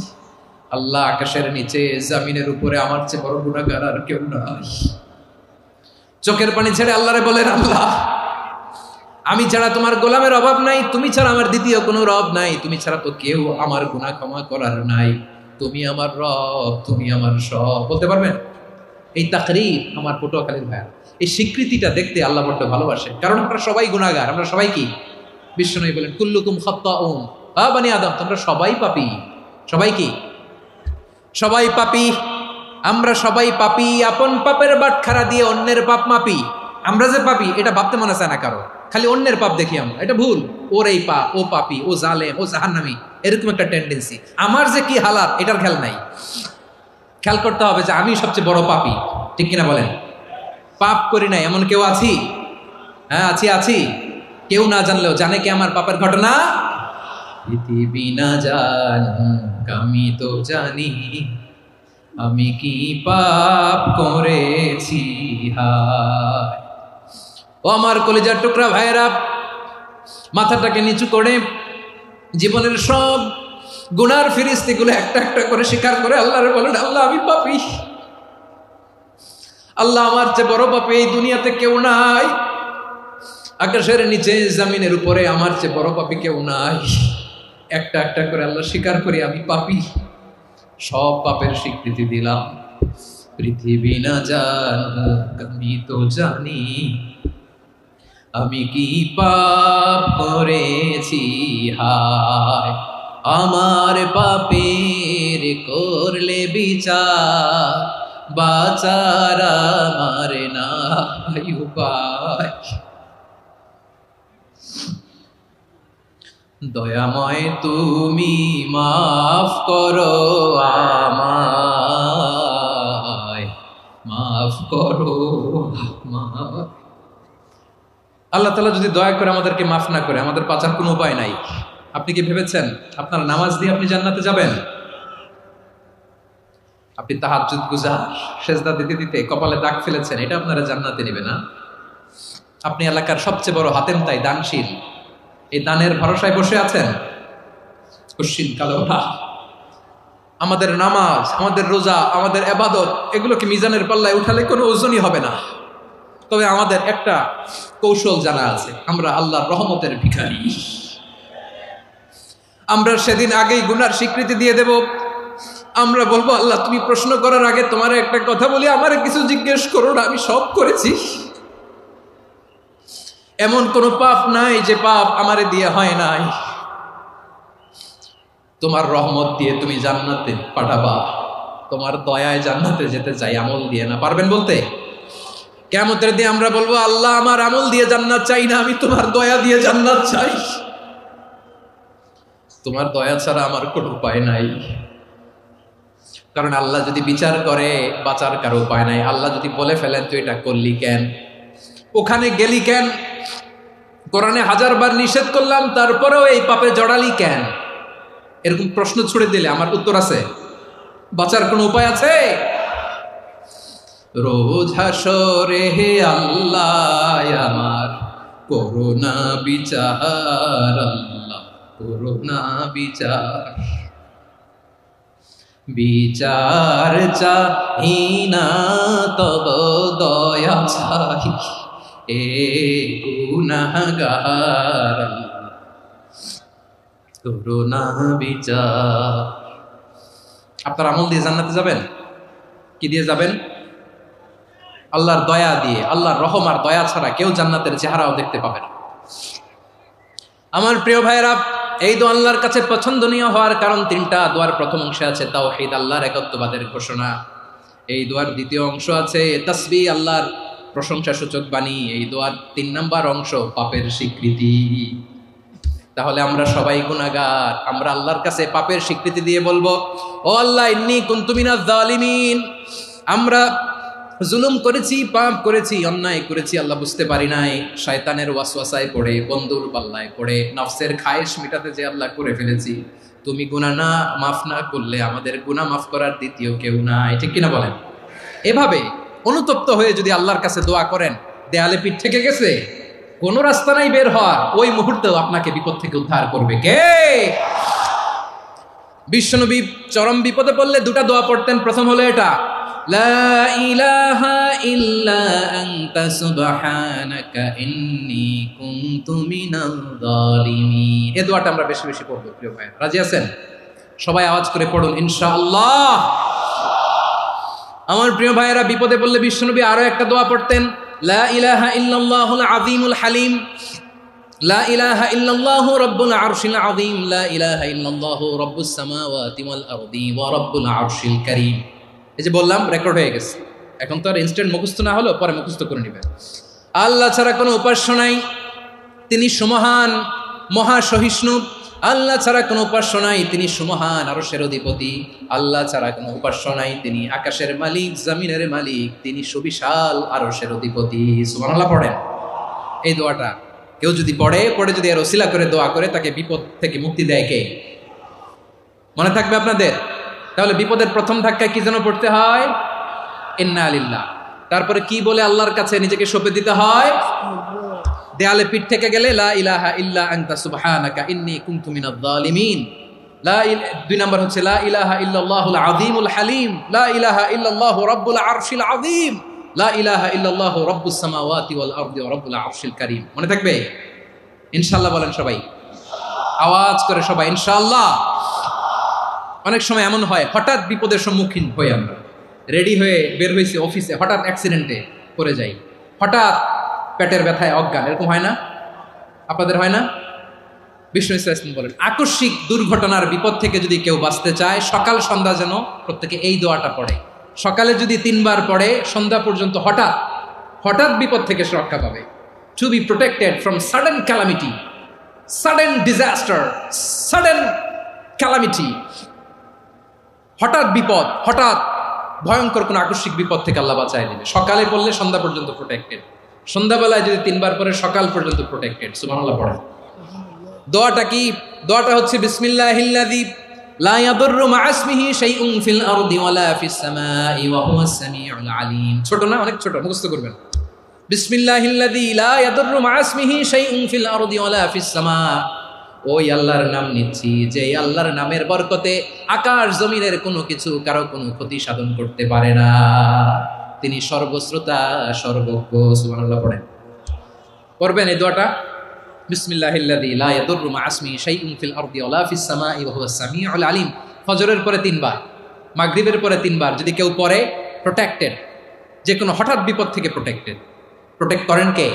আল্লাহ আকাশের নিচে জমিনের উপরে আমার চেয়ে বড় গুনাহগার আর কেউ নাই। চোখের পানি ছেড়ে আল্লাহরে বলেন, আল্লাহ আমি ছাড়া তোমার গোলামের অভাব নাই, তুমি ছাড়া আমার দ্বিতীয় কোনো রব নাই, তুমি ছাড়া তো কেউ আমার গুনাহ ক্ষমা করার নাই, তুমি আমার রব, তুমি আমার সব। বলতে পারবেন? এই তাকরীর আমার পটুয়াখালীর ভাইয়া, এই স্বীকৃতিটা দেখতে আল্লাহ বড্ড ভালোবাসে, কারণ আমরা সবাই গুনাহগার। আমরা সবাই কি? বিশ্বনবী বলেন কুল্লুকুম খাত্তাউন, বানি আদম তোমরা সবাই পাপী। সবাই কি? সবাই পাপী। আমরা সবাই পাপী। আপন পাপের বাটখারা দিয়ে অন্যের পাপ মাপি। আমরা যে পাপী এটা ভাবতে মনে চায় না কারো, খালি অন্যের পাপ দেখি আমরা, এটা ভুল। ওর এই পাপ, ও পাপী, ও জালেম, ও জাহান্নামী, এরকম একটা টেন্ডেন্সি। আমার যে কি হালাত এটার খেয়াল নাই। খেয়াল করতে হবে যে আমি সবচেয়ে বড় পাপী, ঠিক কিনা বলেন? পাপ করি নাই এমন কেউ আছি? হ্যাঁ আছি। কেউ না জানলেও জানে কি আমার পাপের ঘটনা? পৃথিবী না জানুক আমি তো জানি, আমি কি পাপ করেছি হায়। ও আমার কলিজার টুকরা ভাইয়েরা, মাথাটাকে নিচু করে জীবনের সব গুনার ফিরিস্তিগুলো একটা একটা করে স্বীকার করে আল্লাহরে বলেন, আল্লাহ আমি পাপী। আল্লাহ আমার চেয়ে বড় পাপী এই দুনিয়াতে কেউ নাই। আকাশের নিচে জমিনের উপরে আমার চেয়ে বড় পাপী কেউ নাই। একটা একটা করে আল্লাহ স্বীকার করি আমি পাপী। সব পাপের স্বীকৃতি দিলাম। পৃথিবী না জানুক আমি তো জানি, আমি কি পাপ করেছি হায়। আমার পাপের করলে বিচার, বাঁচার আমার নাই উপায়। দয়াময় তুমি মাফ করো আমায়, মাফ করো আমায়। আল্লাহ তাআলা যদি দয়া করে আমাদেরকে মাফ না করে, আমাদের বাঁচার কোনো উপায় নাই। আপনি কি ভেবেছেন আপনার নামাজ দিয়ে আপনি জান্নাতে যাবেন? আপনি তাহাজ্জুদ গুজার, সেজদা দিতে দিতে কপালে দাগ ফেলেছেন, এটা আপনারা জান্নাতে নেবে না? আপনি এলাকার সবচেয়ে বড় হাতেম তাই দানশীল, এই দানের ভরসায় বসে আছেন কশিন কালো না। আমাদের নামাজ, আমাদের রোজা, আমাদের ইবাদত এগুলোকে মিজানের পাল্লায় উঠালে কোনো ওজনই হবে না। তবে আমাদের একটা কৌশল জানা আছে, আমরা আল্লাহর রহমতের ভিখারি। আমরা সেদিন আগেই গুনার স্বীকৃতি দিয়ে দেব। আমরা বলবো, আল্লাহ তুমি প্রশ্ন করার আগে তোমার একটা কথা বলি, আমারে কিছু জিজ্ঞেস করো না, আমি সব করেছি। এমন কোনো পাপ নাই যে পাপ আমারে দিয়ে হয় নাই। তোমার রহমত দিয়ে তুমি জান্নাতে পাঠাবা, তোমার দয়ায় জান্নাতে যেতে চাই, আমল দিয়ে না। পারবেন বলতে? কিয়ামতের দিন আমরা বলবো, আল্লাহ আমার আমল দিয়ে জান্নাত চাই না, আমি তোমার দয়া দিয়ে জান্নাত চাই। তোমার দয়া ছাড়া আমার কোনো উপায় নাই। কারণ আল্লাহ যদি বিচার করে বাঁচার কারো উপায় নাই। আল্লাহ যদি বলে ফেলেন তুই এটা করলি কেন, ওখানে গেলি কেন, কোরআনে 1000 বার নিষেধ করলাম তারপরেও এই পাপে জড়ালি কেন, এরকম প্রশ্ন ছুড়ে দিলে আমার উত্তর আছে? বাঁচার কোনো উপায় আছে? রোজ হাসরে হে আল্লাহ আমার করোনা বিচার, আল্লাহ করোনা বিচার। বিচার চাহি না তব দয়া চাহি, এ গুনাহগার করোনা বিচার। আপনার আমল দিয়ে জান্নাতে যাবেন? কি দিয়ে যাবেন? আল্লাহর দয়া দিয়ে। আল্লাহর রহম আর দয়া ছাড়া কেউ জান্নাতের চেহারাও দেখতে পাবে না। আমার প্রিয় ভাইয়েরা, এই দোয়া আল্লাহর কাছে পছন্দনীয় হওয়ার কারণ 3টা। দোয়ার প্রথম অংশে আছে তাওহীদ, আল্লাহর একত্ববাদের ঘোষণা। এই দোয়ার দ্বিতীয় অংশ আছে তাসবিহ, আল্লাহর প্রশংসা সূচক বাণী। এই দোয়ার 3 নম্বর অংশ পাপের স্বীকৃতি। তাহলে আমরা সবাই গুনাহগার। আমরা আল্লাহর কাছে পাপের স্বীকৃতি দিয়ে বলবো, ও আল্লাহ ইন্নী কুনতু মিনাজ জালিমিন, আমরা জুলুম করেছি, পাপ করেছি, অন্যায় করেছি, আল্লাহ বুঝতে পারি নাই, শয়তানের ওয়াসওয়াসায় পড়ে, বন্ধুর পাল্লায় পড়ে, নফসের খায়েশ মিটাতে যে আল্লাহ করে ফেলেছি। তুমি গুনাহ না মাফ না করলে আমাদের গুনাহ মাফ করার দ্বিতীয় কেউ নাই, ঠিক কিনা বলেন? এভাবে অনুতপ্ত হয়ে যদি আল্লাহর কাছে দোয়া করেন, দেয়ালে পিঠ থেকে গেছে? কোন রাস্তা নাই বের হওয়ার, ওই মুহূর্তেও আপনাকে বিপদ থেকে উদ্ধার করবে কে? বিশ্বনবী চরম বিপদে পড়লে দুটা দোয়া পড়তেন। প্রথম হলো এটা, লা ইলাহা ইল্লা আনতা সুবহানাকা ইন্নী কুনতু মিনাল যালিমিন। এই দোয়াটা আমরা বেশি বেশি পড়ব প্রিয় ভাই। রাজি আছেন? সবাই আওয়াজ করে পড়ুন ইনশাআল্লাহ। আমার প্রিয় ভাইয়েরা, বিপদে পড়লে বিশ্বনবী আরো একটা দোয়া পড়তেন, লা ইলাহা ইল্লাল্লাহুল আযীমুল হালিম, লা ইলাহা ইল্লাল্লাহু রাব্বুল আরশিল আযীম, লা ইলাহা ইল্লাল্লাহু রাব্বুস সামাওয়াতি ওয়াল আরদি ওয়া রাব্বুল আরশিল কারীম। এই যে বললাম, রেকর্ড হয়ে গেছে। এখন তো আর ইনস্ট্যান্ট মুখস্থ না হলো, পরে মুখস্থ করে নেবেন। আল্লাহ ছাড়া কোনো উপাস্য নাই, তিনি সুমহান, মহাসহিষ্ণু। আল্লাহ ছাড়া কোনো উপাস্য নাই, তিনি সুমহান, আরশের অধিপতি। আল্লাহ ছাড়া কোনো উপাস্য নাই, তিনি আকাশের মালিক, জমিনের মালিক, তিনি সুবিশাল আরশের অধিপতি। সুবহানাল্লাহ পড়েন। এই দোয়াটা কেউ যদি পড়ে যদি এর ওসিলা করে দোয়া করে, তাকে বিপদ থেকে মুক্তি দেয় কে? মনে থাকবে আপনাদের? তাহলে বিপদের প্রথম ধাক্কায় কি যেন পড়তে হয়? ইন্না লিল্লাহ। তারপরে কি বলে আল্লাহর কাছে নিজেকে সঁপে দিতে হয়? দেয়ালে পিঠ থেকে গেলে লা ইলাহা ইল্লা আনতা সুবহানাকা ইন্নী কুনতু মিনাজ জালিমিন। দুই নাম্বার হচ্ছে লা ইলাহা ইল্লাল্লাহুল আযীমুল হালিম, লা ইলাহা ইল্লাল্লাহু রাব্বুল আরশিল আযীম, লা ইলাহা ইল্লাল্লাহু রাব্বুস সামাওয়াতি ওয়াল আরদি ওয়া রাব্বুল আরশিল কারীম। মনে থাকবে? ইনশাআল্লাহ বলেন সবাই, আওয়াজ করে সবাই ইনশাআল্লাহ। অনেক সময় এমন হয়, হঠাৎ বিপদের সম্মুখীন হই আমরা, রেডি হয়ে বের হয়েছি অফিসে, হঠাৎ অ্যাক্সিডেন্টে পড়ে যাই, হঠাৎ পেটের ব্যথায় অজ্ঞান, এরকম হয় না? আপনাদের হয় না? বিষ্ণু ইসলাম বলেন, আকস্মিক দুর্ঘটনার বিপদ থেকে যদি কেউ বাঁচতে চায়, সকাল সন্ধ্যা যেন প্রত্যেকে এই দোয়াটা পড়ে। সকালে যদি 3 বার পড়ে, সন্ধ্যা পর্যন্ত হঠাৎ বিপদ থেকে সে রক্ষা পাবে। To be protected from sudden calamity, sudden disaster, sudden calamity. হঠাৎ বিপদ, হঠাৎ ভয়ঙ্কর কোন আকস্মিক বিপদ থেকে আল্লাহ বাঁচায় দিবে। সকালে পড়লে সন্ধ্যা পর্যন্ত প্রোটেক্টেড, সন্ধ্যাবেলায় যদি 3 বার পরে সকাল পর্যন্ত প্রোটেক্টেড। সুবহানাল্লাহ পড়েন। দোয়াটা কি? দোয়াটা হচ্ছে বিসমিল্লাহিল্লাযী লা ইয়াদুররু মা'a ইসমিহি শাইউন ফিল আরদি ওয়ালা ফিস সামাই ওয়া হুয়াস সামিউল আলীম। ছোট না? অনেক ছোট, মুখস্থ করবেন। বিসমিল্লাহিল্লাযী লা ইয়াদুররু মা'a ইসমিহি শাইউন ফিল আরদি ওয়ালা ফিস সামা। ওই আল্লাহর নাম নিচ্ছি, যে আল্লাহর নামের বরকতে আকাশ জমিনের কোনো কিছু কারো কোনো ক্ষতি সাধন করতে পারে না। তিনি সর্বশ্রোতা, সর্বজ্ঞ। সুবহানাল্লাহ পড়েন। পড়বেন এই দোয়াটা, বিসমিল্লাহিল্লাযী লা ইয়াদুররু মা'a ইসমিহি শাইউন ফিল আরদি ওয়ালা ফিস সামাই ওয়া হুয়াস সামিউল আলীম। ফজরের পরে 3 বার, মাগরিবের পরে 3 বার যদি কেউ পড়ে, প্রোটেক্টেড, যে কোনো হঠাৎ বিপদ থেকে প্রোটেক্টেড। প্রোটেক্ট করেন কে?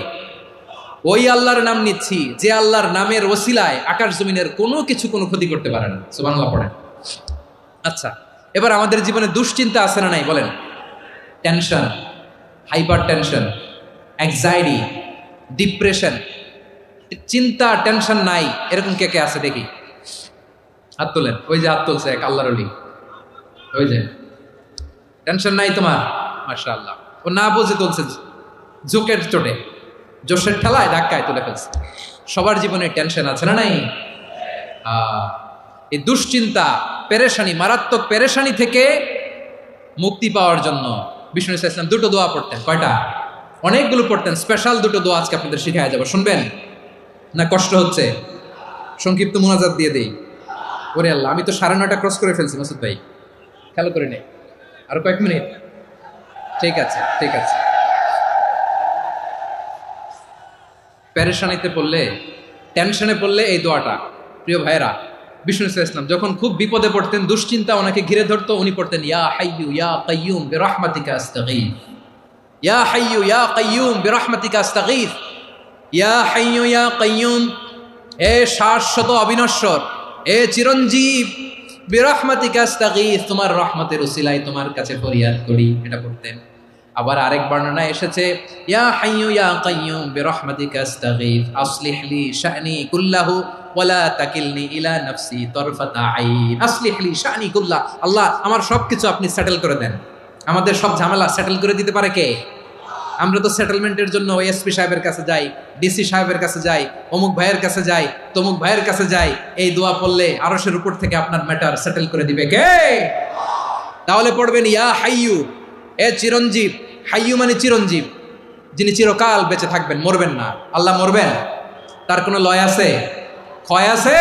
ওই আল্লাহর নাম নিচ্ছি, যে আল্লাহর নামের ওসিলায় আকাশ জমিনের কোনো কিছু কোনো ক্ষতি করতে পারে না। সুবহানাল্লাহ পড়েন। আচ্ছা, এবার আমাদের জীবনে দুশ্চিন্তা আছে না নাই বলেন? Tension, hyper tension, anxiety, depression, চিন্তা, টেনশন নাই, এরকম কে কে আছে দেখি? হাত তোলেন। ওই যে হাত তুলছে এক আল্লাহর ওলি, ওই যে। টেনশন নাই তোমার? মাশাআল্লাহ। ও না বুঝে তুলছে, জোকের চোটে, জোশের ঠেলায় ধাক্কায় তুলে ফেলছে। সবার জীবনে টেনশন আছে না নাই? এই দুশ্চিন্তা, পেরেশানি, মারাত্মক পেরেশানি থেকে মুক্তি পাওয়ার জন্য বিষ্ণু ইসলাম 2টো দোয়া পড়তেন। কয়টা? অনেকগুলো পড়তেন। স্পেশাল 2টো দোয়া আজকে আপনাদের শিখায় যাব, শুনবেন না? কষ্ট হচ্ছে? সংক্ষিপ্ত মুনাজাত দিয়ে দেই। ওরে আল্লাহ, আমি তো 9:30 ক্রস করে ফেলছি মাসুদ ভাই, খেয়াল করে নেই। আরো কয়েক মিনিট? ঠিক আছে, ঠিক আছে। পেরেশানিতে পড়লে, টেনশনে পড়লে এই দোয়াটা, প্রিয় ভাইরা, বিষ্ণু ইসলাম যখন খুব বিপদে পড়তেন, দুশ্চিন্তা ওনাকে ঘিরে ধরতো, উনি পড়তেন ইয়া হাইয়ু ইয়া কাইয়ুম বিরহমাতিকা আস্তাগীথ, ইয়া হাইয়ু ইয়া কাইয়ুম বিরহমাতিকা আস্তাগীথ, ইয়া হাইয়ু ইয়া কাইয়ুম, এ শাশ্বত অবিনশ্বর, এ চিরঞ্জীব, বিরহমাতিকা আস্তাগীথ, তোমার রহমতের উসিলায় তোমার কাছে ফরিয়াদ করি। এটা পড়তেন। আবার আরেক বর্ণনা এসেছে ইয়া হাইয়ু ইয়া কাইয়ুম বিরহমাতিকা আস্তাগীথ আসলিহ লি শা'নি কুল্লাহু ওয়ালা তাকিলনি ইলা নাফসি তারফাতা আইন। আসলিহ লি শা'নি কুল্লাহ, আল্লাহ আমার সবকিছু আপনি সেটেল করে দেন। আমাদের সব ঝামেলা সেটেল করে দিতে পারে কে? আমরা তো সেটেলমেন্টের জন্য এসপি সাহেবের কাছে যাই, ডিসি সাহেবের কাছে যাই, অমুক ভাইয়ের কাছে যাই, তমুক ভাইয়ের কাছে যাই। এই দোয়া পড়লে আরশের উপর থেকে আপনার ম্যাটার সেটেল করে দিবে কে? তাহলে পড়বেন ইয়া হাইয়ু, এ চিরঞ্জীব। হাইয়ু মানে চিরঞ্জীব, যিনি চিরকাল বেঁচে থাকবেন, মরবেন না। আল্লাহ মরবেন? তার কোনো লয় আছে? ক্ষয় আছে?